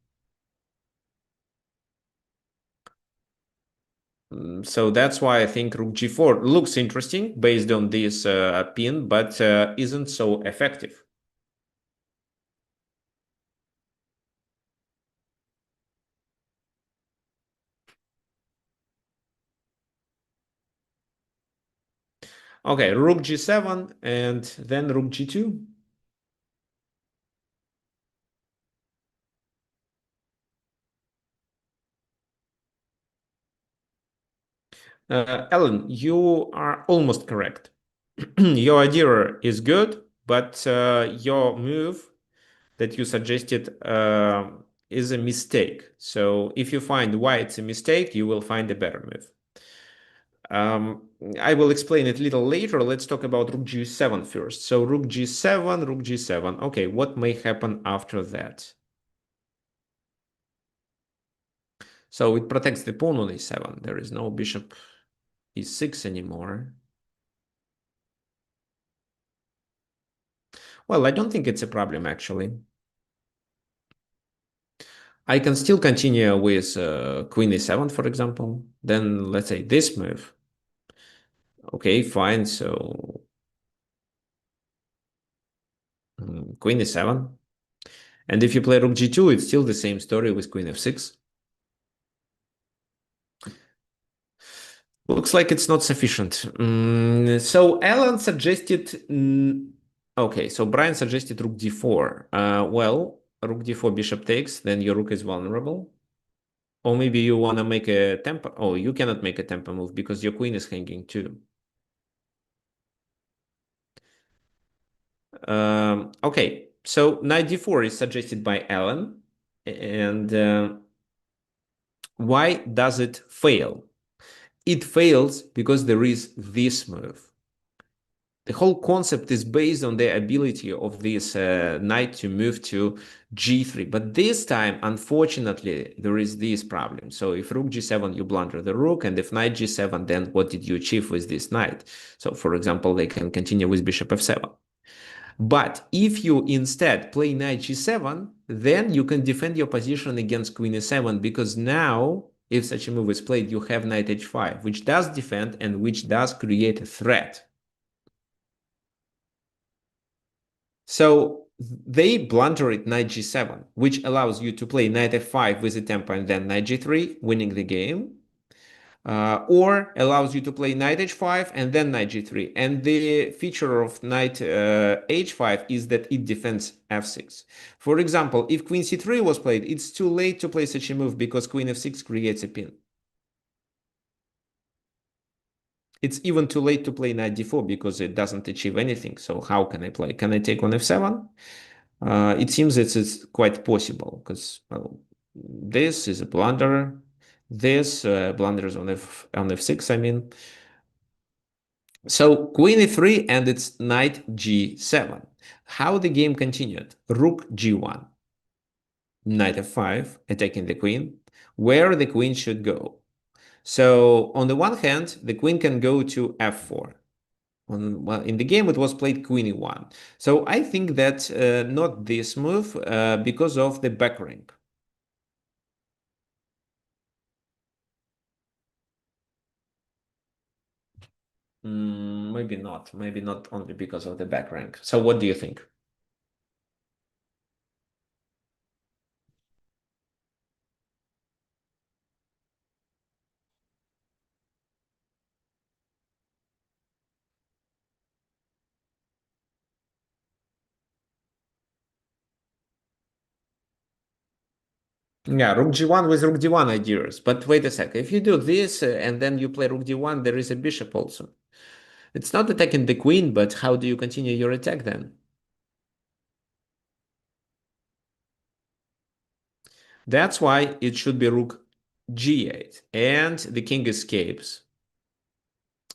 So that's why I think rook g4 looks interesting based on this pin, but isn't so effective. Okay, rook g7 and then rook g2. Ellen, you are almost correct. Your idea is good, but your move that you suggested is a mistake. So if you find why it's a mistake, you will find a better move. I will explain it a little later. Let's talk about rook g7 first. So rook g7, rook g7. Okay, what may happen after that? So it protects the pawn on a7. There is no bishop e6 anymore. Well, I don't think it's a problem, actually. I can still continue with queen e7, for example. Then let's say this move. Okay, fine. So queen e7. And if you play rook g2, it's still the same story with queen f6. Looks like it's not sufficient. So Alan suggested... okay, so Brian suggested rook d4. Well, rook d4, bishop takes, then your rook is vulnerable. Or maybe you want to make a tempo. Oh, you cannot make a tempo move because your queen is hanging too. Okay, so knight d4 is suggested by Alan. And why does it fail? It fails because there is this move. The whole concept is based on the ability of this knight to move to g3. But this time, unfortunately, there is this problem. So if rook g7, you blunder the rook, and if knight g7, then what did you achieve with this knight? So for example, they can continue with bishop f7. But if you instead play knight g7, then you can defend your position against queen e7, because now, if such a move is played, you have knight h5, which does defend and which does create a threat. So they blunder at knight g7, which allows you to play knight f5 with a tempo and then knight g3, winning the game. Or allows you to play knight h5 and then knight g3. And the feature of knight h5 is that it defends f6. For example, if queen c3 was played, it's too late to play such a move because queen f6 creates a pin. It's even too late to play knight d4 because it doesn't achieve anything. So how can I play? Can I take on f7? It seems it's quite possible because well, this is a blunder. This blunders on f6. I mean, so queen e3 and it's knight g7. How the game continued? Rook g1, knight f5, attacking the queen, where the queen should go. So on the one hand, the queen can go to f4. Well, in the game, it was played queen e1. So I think that not this move because of the back rank. Maybe not. Maybe not only because of the back rank. So what do you think? Yeah, rook g1 with rook d1 ideas. But wait a sec. If you do this and then you play rook d1, there is a bishop also. It's not attacking the queen, but how do you continue your attack then? That's why it should be rook g8 and the king escapes.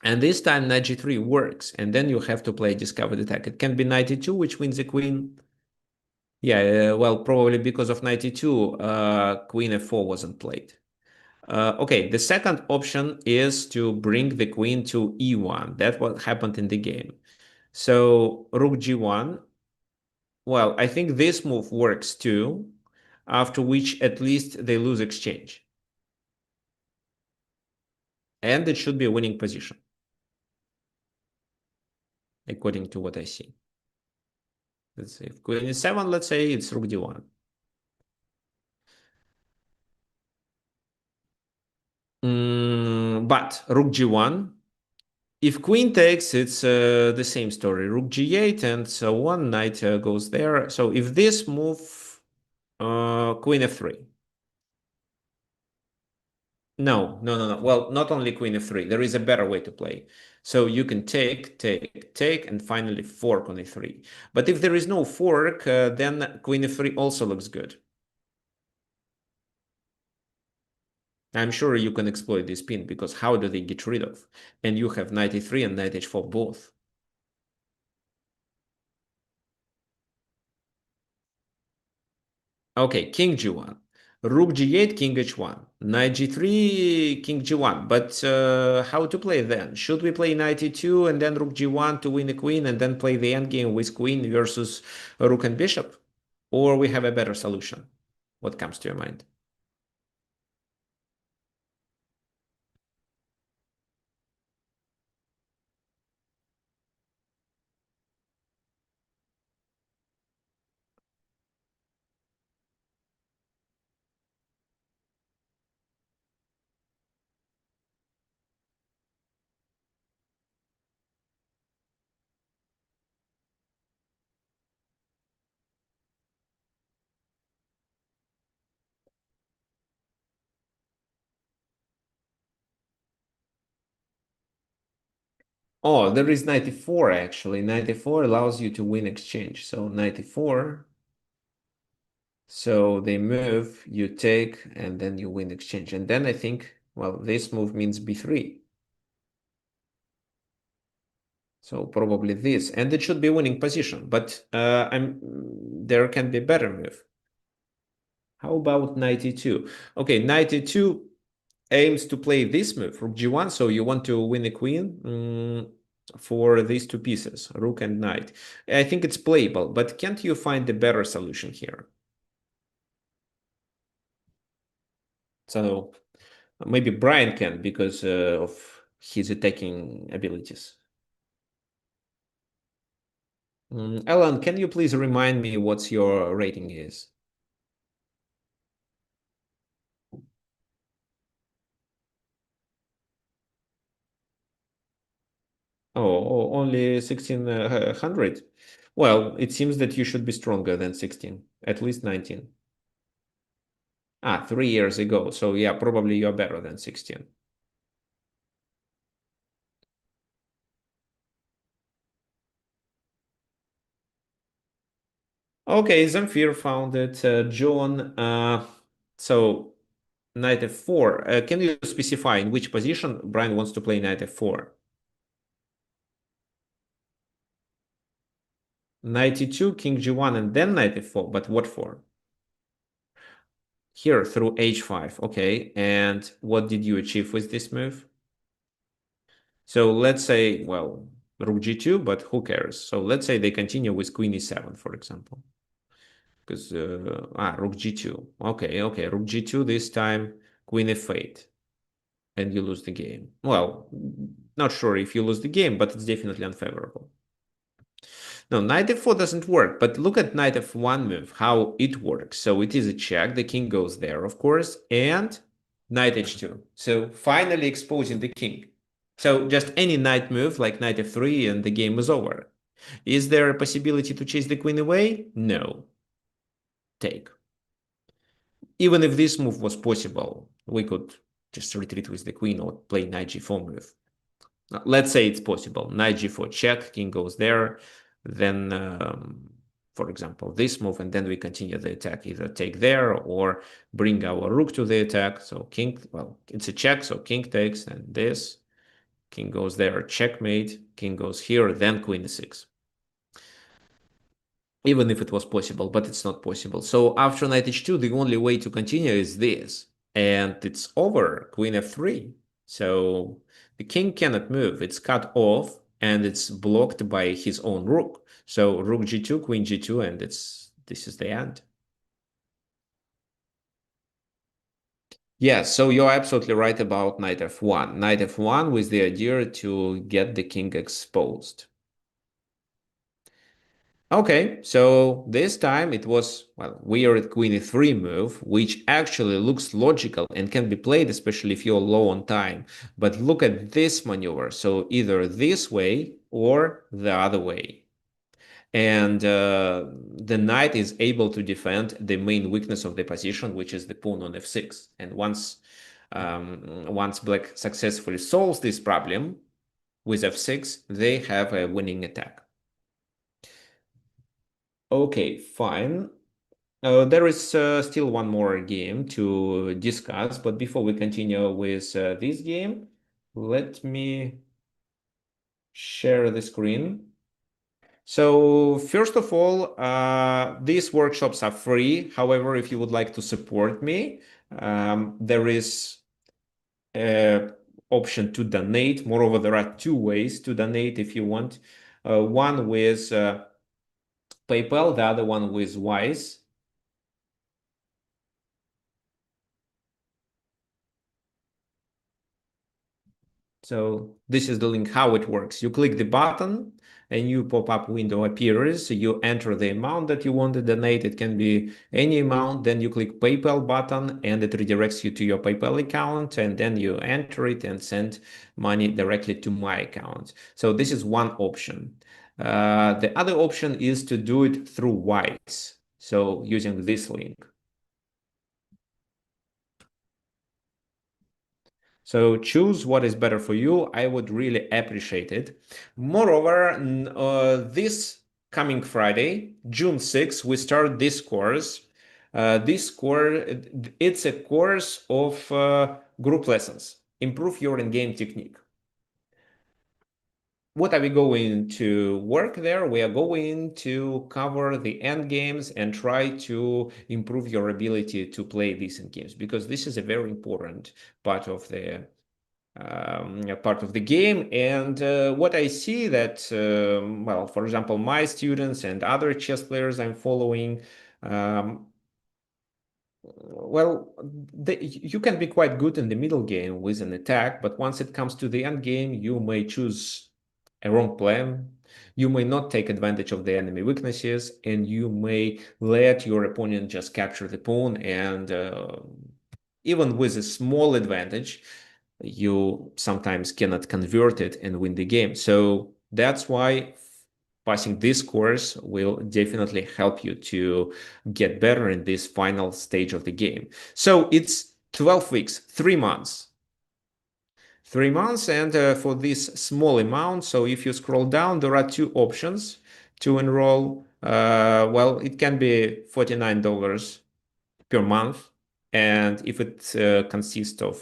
And this time knight g3 works, and then you have to play discovered attack. It can be knight e2, which wins the queen. Yeah, well, probably because of knight e2, queen f4 wasn't played. Okay, the second option is to bring the queen to e1. That's what happened in the game. So rook g1. Well, I think this move works too, after which at least they lose exchange. And it should be a winning position, according to what I see. Let's say if queen is 7, let's say it's rook d1. But rook g1, if queen takes, it's the same story. Rook g8 and so on, knight goes there. So if this move, queen f3. No, no, no, no. Well, not only queen f3. There is a better way to play. So you can take, take, take, and finally fork on e3. But if there is no fork, then queen f3 also looks good. I'm sure you can exploit this pin because how do they get rid of? And you have knight e3 and knight h4 both. Okay, king g1, rook g8, king h1, knight g3, king g1. But how to play then? Should we play knight e2 and then rook g1 to win a queen and then play the endgame with queen versus rook and bishop? Or we have a better solution? What comes to your mind? Oh, there is 94 actually. 94 allows you to win exchange. So 94. So they move, you take, and then you win exchange. And then I think, well, this move means b3. So probably this, and it should be winning position. But there can be better move. How about knight e2? Okay, knight e2 aims to play this move, rook g1. So you want to win a queen for these two pieces, rook and knight. I think it's playable, but can't you find a better solution here? So maybe Brian can because of his attacking abilities. Alan, can you please remind me what's your rating is? Oh, only 1600. Well, it seems that you should be stronger than 16, at least 19. Ah, 3 years ago. So yeah, probably you're better than 16. Okay, Zamfir found it. John, so knight f4. Can you specify in which position Brian wants to play knight f4? Knight e2, king g1, and then knight f4. But what for? Here through h5. Okay, and what did you achieve with this move? So let's say, well, rook g2, but who cares? So let's say they continue with queen e7, for example. Because, rook g2. Okay, rook g2 this time, queen f8. And you lose the game. Well, not sure if you lose the game, but it's definitely unfavorable. No, knight f4 doesn't work, but look at knight f1 move, how it works. So it is a check, the king goes there, of course, and knight h2. So finally exposing the king. So just any knight move like knight f3 and the game is over. Is there a possibility to chase the queen away? No. Take. Even if this move was possible, we could just retreat with the queen or play knight g4 move. Let's say it's possible. Knight g4 check, king goes there. Then, for example, this move, and then we continue the attack. Either take there or bring our rook to the attack. So king, well, it's a check, so king takes, and this. King goes there, checkmate. King goes here, then queen e6. Even if it was possible, but it's not possible. So after knight h2, the only way to continue is this. And it's over, queen f3. So the king cannot move. It's cut off, and it's blocked by his own rook. So rook g2, queen g2, and this is the end. Yes, so you're absolutely right about knight f1. Knight f1 with the idea to get the king exposed. Okay, so this time it was, well, weird queen e3 move, which actually looks logical and can be played, especially if you're low on time. But look at this maneuver. So either this way or the other way. And the knight is able to defend the main weakness of the position, which is the pawn on f6. And once black successfully solves this problem with f6, they have a winning attack. Okay, fine. There is still one more game to discuss, but before we continue with this game, let me share the screen. So first of all, these workshops are free. However, if you would like to support me, there is an option to donate. Moreover, there are two ways to donate if you want. One with PayPal, the other one with Wise. So this is the link how it works. You click the button, a new pop-up window appears. You enter the amount that you want to donate. It can be any amount. Then you click PayPal button and it redirects you to your PayPal account. And then you enter it and send money directly to my account. So this is one option. The other option is to do it through Wise. So using this link. So choose what is better for you. I would really appreciate it. Moreover, this coming Friday, June 6th, we start this course. This course, it's a course of group lessons. Improve your in-game technique. What are we going to work there? We are going to cover the end games and try to improve your ability to play these end games, because this is a very important part of the game. And what I see that, well, for example, my students and other chess players I'm following, well, you can be quite good in the middle game with an attack, but once it comes to the end game, you may choose a wrong plan. You may not take advantage of the enemy weaknesses, and you may let your opponent just capture the pawn. And even with a small advantage, you sometimes cannot convert it and win the game. So that's why passing this course will definitely help you to get better in this final stage of the game. So it's 12 weeks, 3 months. 3 months, and for this small amount, so if you scroll down, there are two options to enroll. Well, it can be $49 per month. And if it consists of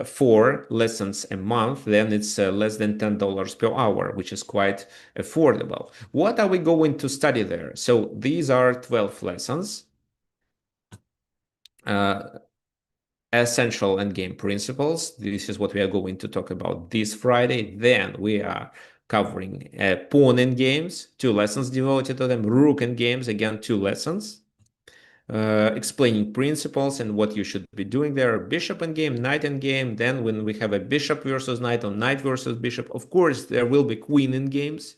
4 lessons a month, then it's less than $10 per hour, which is quite affordable. What are we going to study there? So these are 12 lessons. Essential endgame principles. This is what we are going to talk about this Friday. Then we are covering pawn endgames, 2 lessons devoted to them, rook endgames, again, 2 lessons. Explaining principles and what you should be doing there. Bishop endgame, knight endgame. Then when we have a bishop versus knight or knight versus bishop, of course, there will be queen endgames,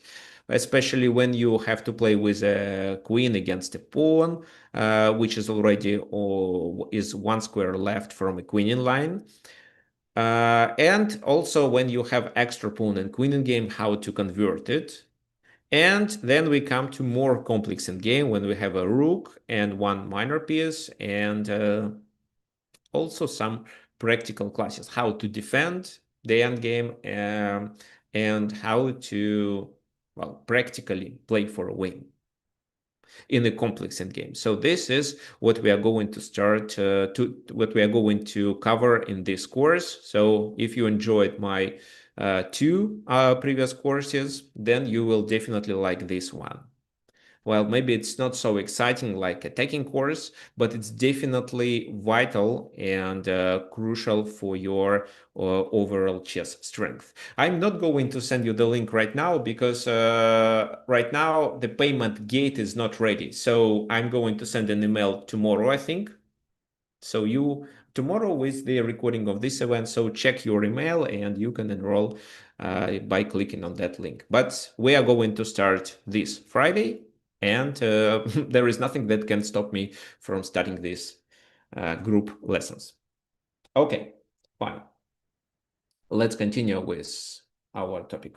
especially when you have to play with a queen against a pawn, which is already or is 1 square left from a queen in line. And also when you have extra pawn and queen endgame, how to convert it. And then we come to more complex endgame when we have a rook and 1 minor piece, and also some practical classes, how to defend the endgame, and how to, well, practically play for a win in a complex endgame. So this is what we are going to start what we are going to cover in this course. So if you enjoyed my 2 previous courses, then you will definitely like this one. Well, maybe it's not so exciting like a teching course, but it's definitely vital and crucial for your overall chess strength. I'm not going to send you the link right now because right now the payment gate is not ready. So I'm going to send an email tomorrow, I think. So you tomorrow with the recording of this event, so check your email and you can enroll by clicking on that link. But we are going to start this Friday, and there is nothing that can stop me from starting these group lessons. Okay, fine. Let's continue with our topic.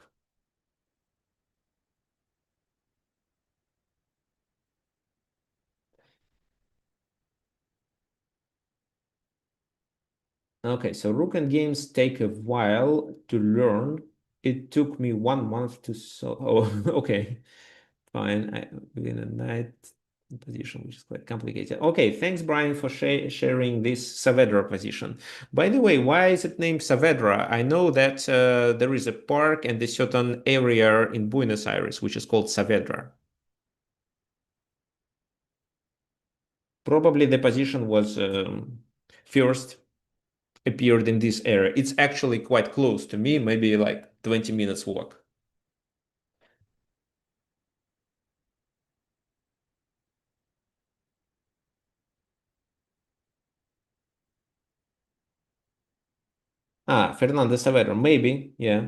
Okay, so rook and games take a while to learn. It took me 1 month to solve. Oh, okay. Fine, I win a knight position, which is quite complicated. Okay, thanks, Brian, for sharing this Saavedra position. By the way, why is it named Saavedra? I know that there is a park and a certain area in Buenos Aires, which is called Saavedra. Probably the position was first appeared in this area. It's actually quite close to me, maybe like 20 minutes walk. Ah, Fernando Saavedra, maybe, yeah.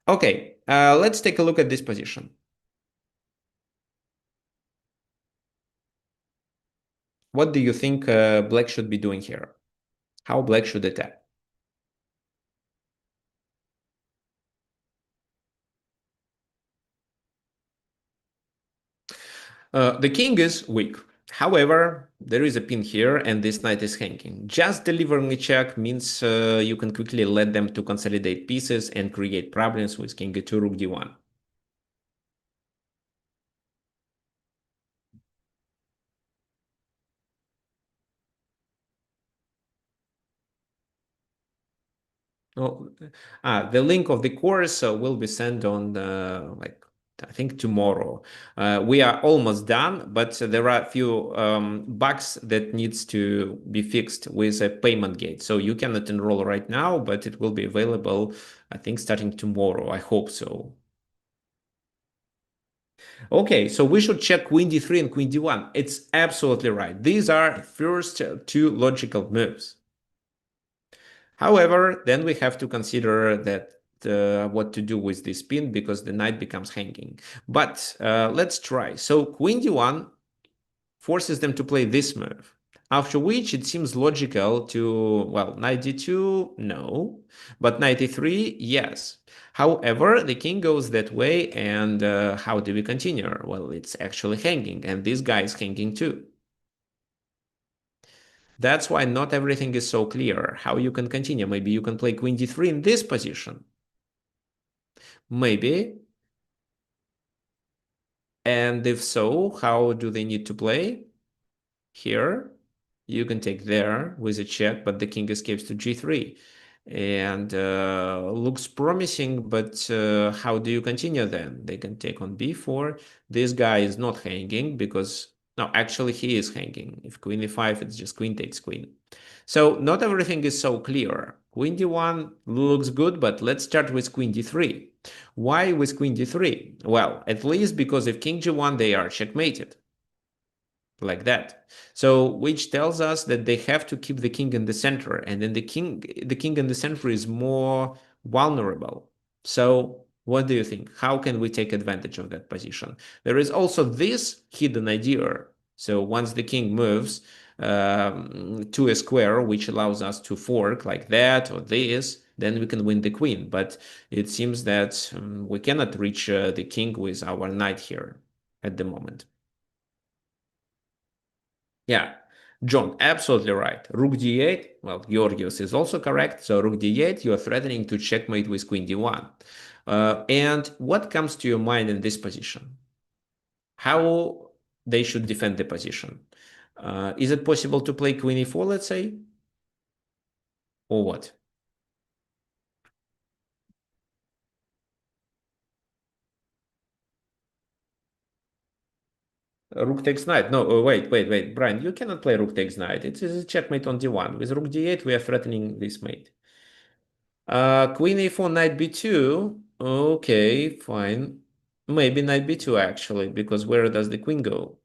Okay, let's take a look at this position. What do you think black should be doing here? How black should attack? The king is weak. However, there is a pin here and this knight is hanging. Just delivering a check means you can quickly let them to consolidate pieces and create problems with king e2, rook d1. Oh, the link of the course will be sent on like I think tomorrow. We are almost done, but there are a few bugs that needs to be fixed with a payment gate. So you cannot enroll right now, but it will be available, I think, starting tomorrow. I hope so. Okay, so we should check queen d3 and queen d1. It's absolutely right. These are first 2 logical moves. However, then we have to consider that what to do with this pin because the knight becomes hanging. But let's try. So queen d1 forces them to play this move. After which it seems logical to, well, knight d2, no. But knight e3, yes. However, the king goes that way, and how do we continue? Well, it's actually hanging, and this guy is hanging too. That's why not everything is so clear. How you can continue? Maybe you can play queen d3 in this position. Maybe. And if so, how do they need to play? Here, you can take there with a check, but the king escapes to g3. And looks promising, but how do you continue then? They can take on b4. This guy is not hanging because, no, actually he is hanging. If queen e5, it's just queen takes queen. So not everything is so clear. Queen d1 looks good, but let's start with queen d3. Why with queen d3? Well, at least because if king g1, they are checkmated like that. So which tells us that they have to keep the king in the center, and then the king in the center is more vulnerable. So what do you think? How can we take advantage of that position? There is also this hidden idea. So once the king moves to a square, which allows us to fork like that or this, then we can win the queen. But it seems that we cannot reach the king with our knight here at the moment. Yeah, John, absolutely right. Rook d8. Well, Georgios is also correct. So rook d8, you are threatening to checkmate with queen d1. And what comes to your mind in this position? How they should defend the position? Is it possible to play queen e4, let's say? Or what? Rook takes knight. No, wait. Brian, you cannot play rook takes knight. It is a checkmate on d1. With rook d8, we are threatening this mate. Queen a4, knight b2. Okay, fine. Maybe knight b2 actually, because where does the queen go?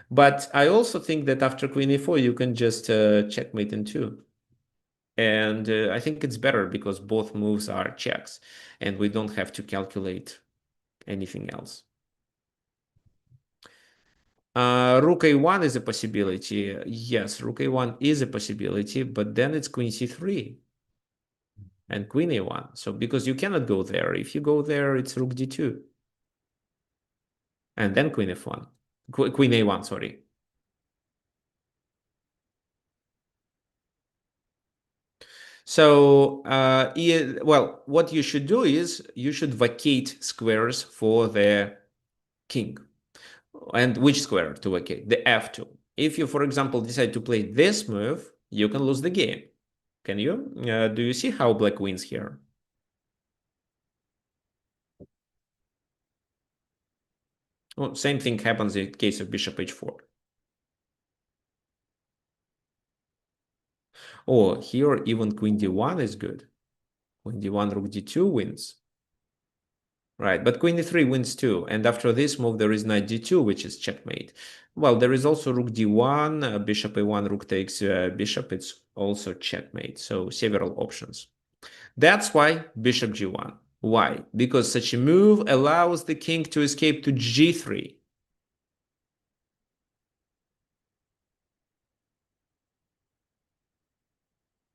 But I also think that after queen a4, you can just checkmate in two. And I think it's better because both moves are checks and we don't have to calculate anything else. Rook a1 is a possibility. Yes, rook a1 is a possibility, but then it's queen c3 and queen a1. So because you cannot go there. If you go there, it's rook d2. And then queen f1. Queen a1, sorry. So, well, what you should do is you should vacate squares for the king. And which square to vacate? The f2. If you, for example, decide to play this move, you can lose the game. Can you? Do you see how black wins here? Well, same thing happens in case of bishop h4. Or here, even queen d1 is good. Queen d1, rook d2 wins. Right, but queen e3 wins too, and after this move there is knight d2, which is checkmate. Well, there is also rook d1, bishop a1, rook takes bishop, it's also checkmate, so several options. That's why bishop g1. Why? Because such a move allows the king to escape to g3.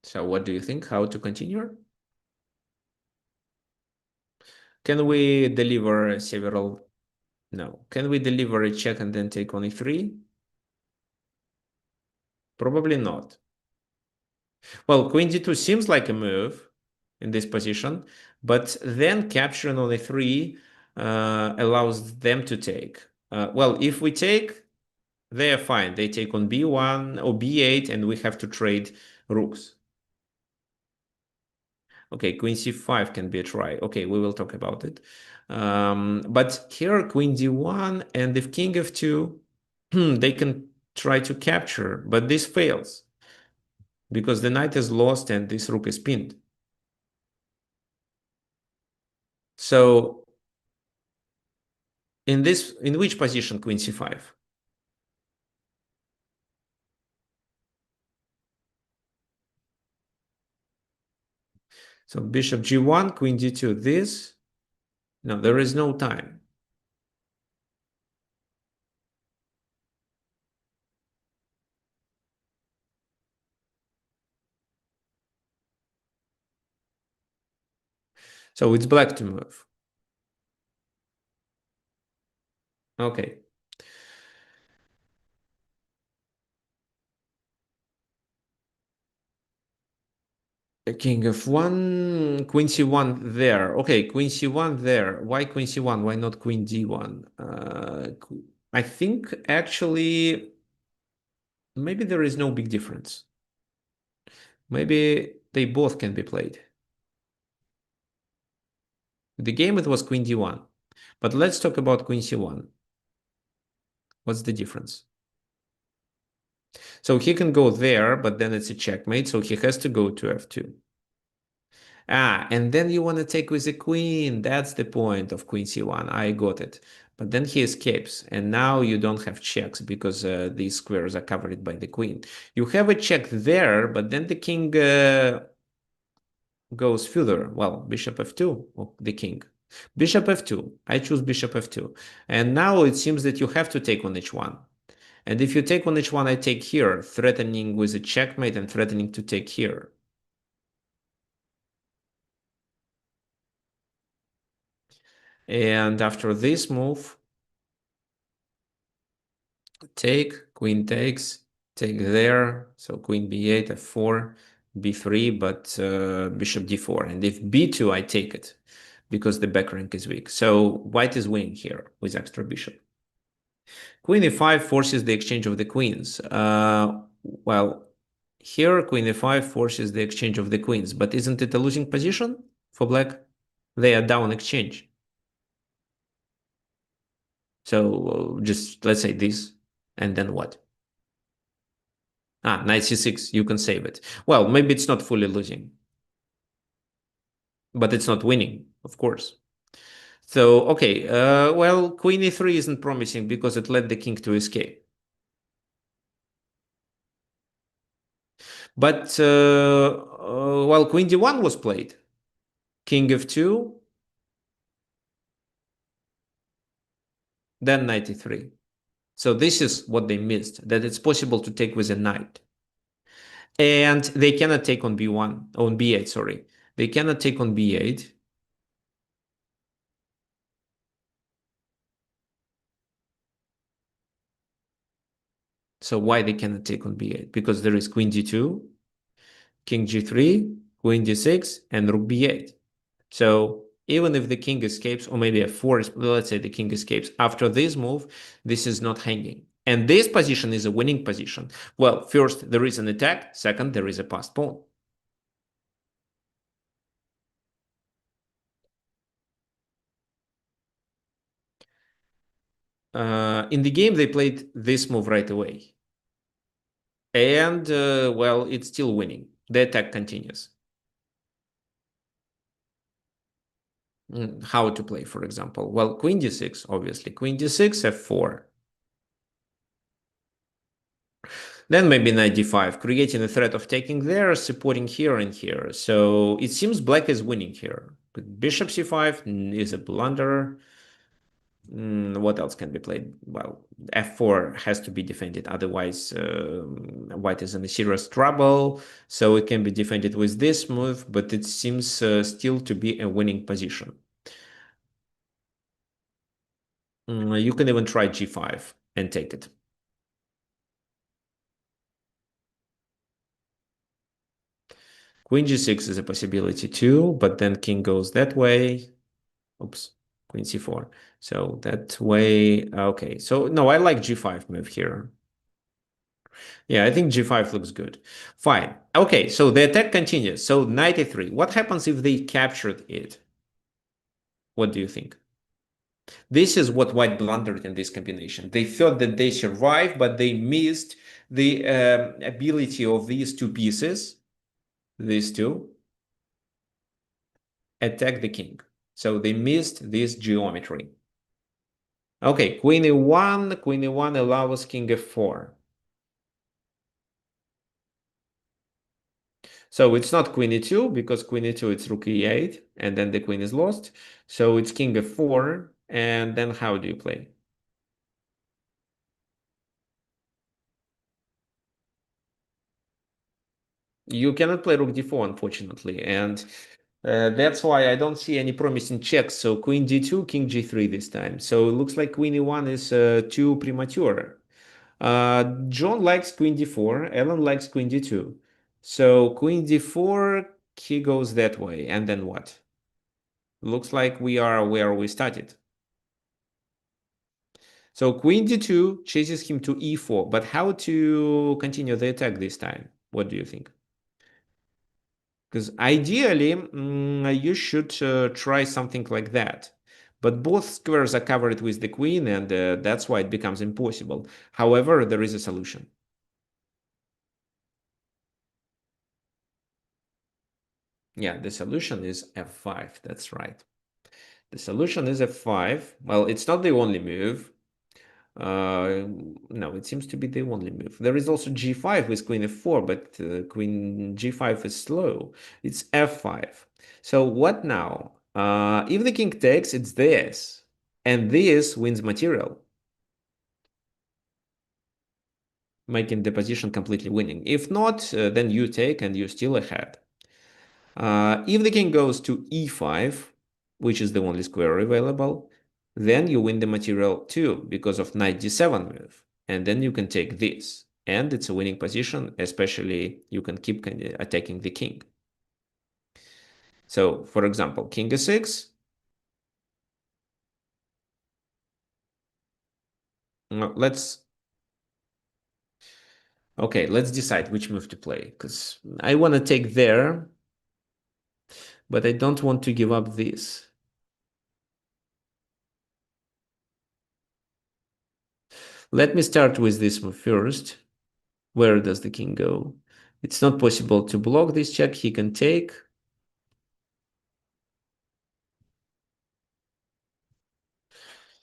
So what do you think? How to continue? Can we deliver several? No. Can we deliver a check and then take on e3? Probably not. Well, queen d2 seems like a move in this position, but then capturing on a3 allows them to take. Well, if we take, they are fine. They take on b1 or b8, and we have to trade rooks. Okay, queen c5 can be a try. Okay, we will talk about it. But here, queen d1, and if king f2, they can try to capture, but this fails because the knight is lost and this rook is pinned. So in which position queen c5? So bishop g1, queen d2, this. No, there is no time. So it's black to move. Okay. A king f1, queen c1 there. Okay, queen c1 there. Why queen c1? Why not queen d1? I think actually maybe there is no big difference. Maybe they both can be played. The game it was queen d1. But let's talk about queen c1. What's the difference? So he can go there, but then it's a checkmate, so he has to go to f2. Ah, and then you want to take with the queen. That's the point of queen c1. I got it. But then he escapes, and now you don't have checks because these squares are covered by the queen. You have a check there, but then the king goes further. Well, bishop f2, or the king. Bishop f2. I choose bishop f2. And now it seems that you have to take on h1. And if you take on h1, I take here, threatening with a checkmate and threatening to take here. And after this move, take, queen takes, take there. So queen b8, f4, b3, but bishop d4. And if b2, I take it because the back rank is weak. So white is winning here with extra bishop. Queen e5 forces the exchange of the queens. Well, here queen e5 forces the exchange of the queens, but isn't it a losing position for black? They are down exchange. So just let's say this, and then what? Ah, knight c6, you can save it. Well, maybe it's not fully losing, but it's not winning, of course. So, okay, well, queen e3 isn't promising because it led the king to escape. But, well, queen d1 was played. King f2, then knight e3. So this is what they missed, that it's possible to take with a knight. And they cannot take on b1, on b8, sorry. They cannot take on b8. So why they cannot take on b8? Because there is queen d2, king g3, queen d6, and rook b8. So even if the king escapes, or maybe f4, let's say the king escapes, after this move, this is not hanging. And this position is a winning position. Well, first, there is an attack. Second, there is a passed pawn. In the game, they played this move right away. And, well, it's still winning. The attack continues. How to play, for example? Well, queen d6, obviously. Queen d6, f4. Then maybe knight d5, creating a threat of taking there, supporting here and here. So it seems black is winning here. But bishop c5 is a blunder. What else can be played? Well, f4 has to be defended. Otherwise, white is in a serious trouble. So it can be defended with this move, but it seems still to be a winning position. You can even try g5 and take it. Queen g6 is a possibility too, but then king goes that way. Oops, queen c4. So that way, okay. So no, I like g5 move here. Yeah, I think g5 looks good. Fine. Okay, so the attack continues. So knight e3. What happens if they captured it? What do you think? This is what white blundered in this combination. They thought that they survived, but they missed the ability of these two pieces, these two, attack the king. So they missed this geometry. Okay, queen e1 allows king f4. So it's not queen e2 because queen e2 it's rook e8 and then the queen is lost. So it's king f4 and then how do you play? You cannot play rook d4 unfortunately, and that's why I don't see any promising checks. So queen d2, king g3 this time. So it looks like queen e1 is too premature. John likes queen d4, Ellen likes queen d2. So queen d4 he goes that way, and then what? Looks like we are where we started. So queen d2 chases him to e4, but how to continue the attack this time? What do you think? Because ideally, you should try something like that. But both squares are covered with the queen, and that's why it becomes impossible. However, there is a solution. Yeah, the solution is f5. That's right. The solution is f5. Well, it's not the only move. No, it seems to be the only move. There is also g5 with queen f4, but queen g5 is slow. It's f5. So what now? If the king takes, it's this. And this wins material, making the position completely winning. If not, then you take and you're still ahead. If the king goes to e5, which is the only square available, then you win the material too because of knight d7 move. And then you can take this. And it's a winning position, especially you can keep attacking the king. So, for example, king e6. Let's Okay, let's decide which move to play, because I want to take there, but I don't want to give up this. Let me start with this move first. Where does the king go? It's not possible to block this check. He can take.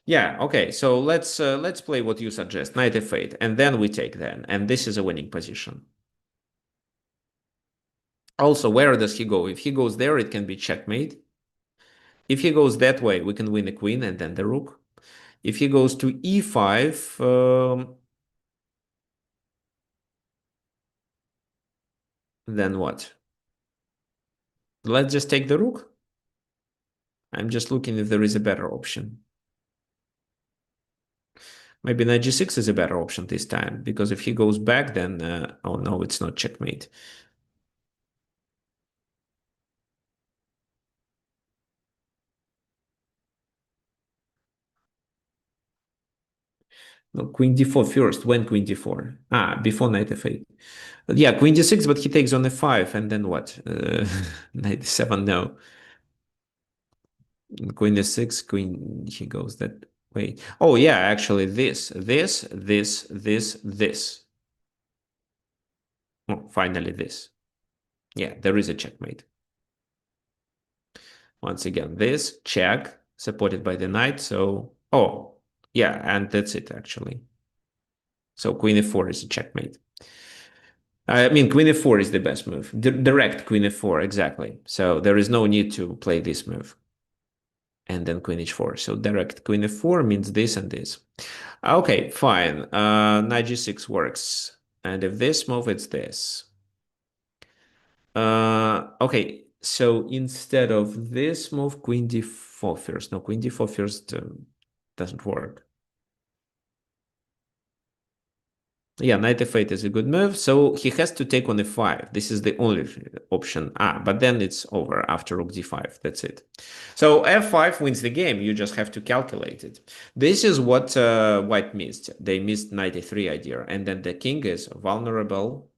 Yeah, okay. So let's play what you suggest, knight f8, and then we take then, and this is a winning position. Also, where does he go? If he goes there, it can be checkmate. If he goes that way, we can win the queen and then the rook. If he goes to e5, then what? Let's just take the rook. I'm just looking if there is a better option. Maybe knight g6 is a better option this time, because if he goes back, then oh no, it's not checkmate. No, queen d4 first. When queen d4? Before knight f8. Yeah, queen d6, but he takes on f5, and then what? Knight d7, no. Queen d6, queen, he goes that way. Oh yeah, actually this. Oh, finally this. Yeah, there is a checkmate. Once again, this, check, supported by the knight, so, oh, yeah, and that's it actually. So queen f4 is a checkmate. I mean, queen f4 is the best move. Direct queen f4, exactly. So there is no need to play this move. And then queen h4. So direct queen f4 means this and this. Okay, fine. Knight g6 works. And if this move, it's this. Okay, so instead of this move, queen d4 first. No, queen d4 first doesn't work. Yeah, knight f8 is a good move. So he has to take on f5. This is the only option. But then it's over after rook d5. That's it. So f5 wins the game. You just have to calculate it. This is what white missed. They missed knight a3 idea. And then the king is vulnerable.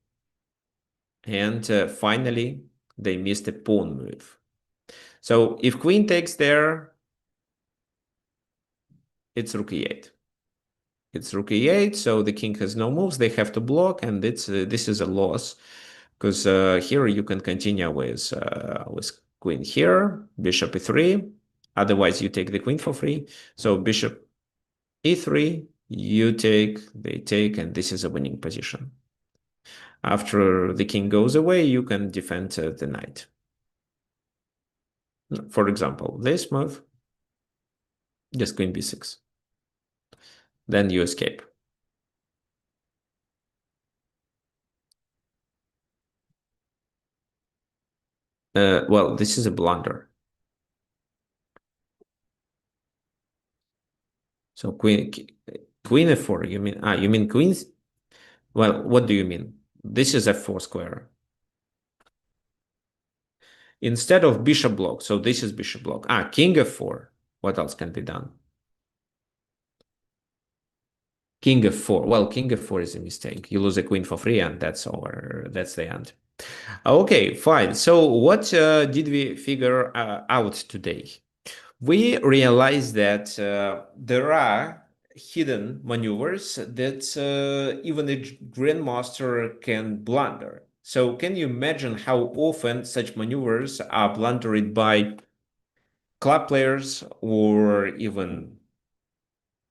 And finally, they missed a pawn move. So if queen takes there, it's rook e8. It's rook e8, so the king has no moves. They have to block, and this is a loss because here you can continue with queen here, bishop e3. Otherwise, you take the queen for free. So bishop e3, you take, they take, and this is a winning position. After the king goes away, you can defend the knight. For example, this move, just queen b6. Then you escape. Well, this is a blunder. So queen f4, you mean, you mean queens? Well, what do you mean? This is f4 square. instead of bishop block. So this is bishop block. King f4. What else can be done? King f4. Well, king f4 is a mistake. You lose a queen for free, and that's over. That's the end. Okay, fine. So what did we figure out today? We realized that there are hidden maneuvers that even a grandmaster can blunder. So can you imagine how often such maneuvers are blundered by club players or even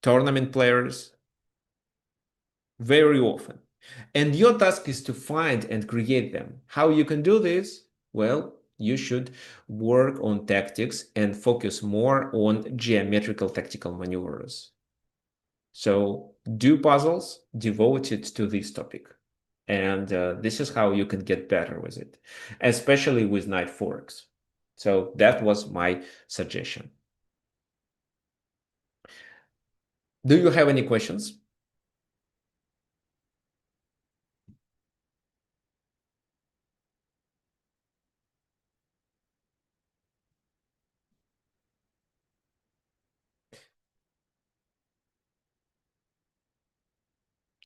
tournament players? Very often. And your task is to find and create them. How you can do this? Well, you should work on tactics and focus more on geometrical tactical maneuvers. So do puzzles devoted to this topic. And this is how you can get better with it, especially with knight forks. So that was my suggestion. Do you have any questions?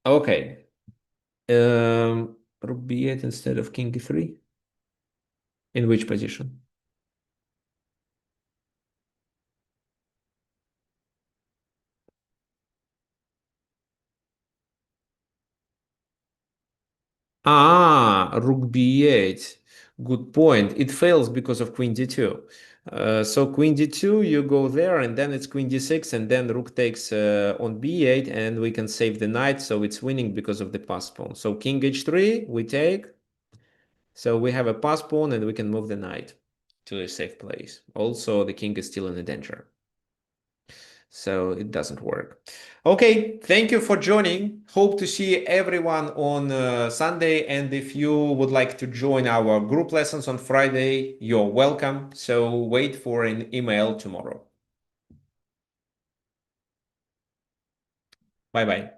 Okay. Rook b8 instead of king e3. In which position? Rook b8. Good point. It fails because of queen d2. So queen d2, you go there, and then it's queen d6, and then rook takes on b8, and we can save the knight, so it's winning because of the pass pawn. So king h3, we take. So we have a pass pawn, and we can move the knight to a safe place. Also, the king is still in the danger. So it doesn't work. Okay, thank you for joining. Hope to see everyone on Sunday. And if you would like to join our group lessons on Friday, you're welcome. So wait for an email tomorrow. Bye-bye.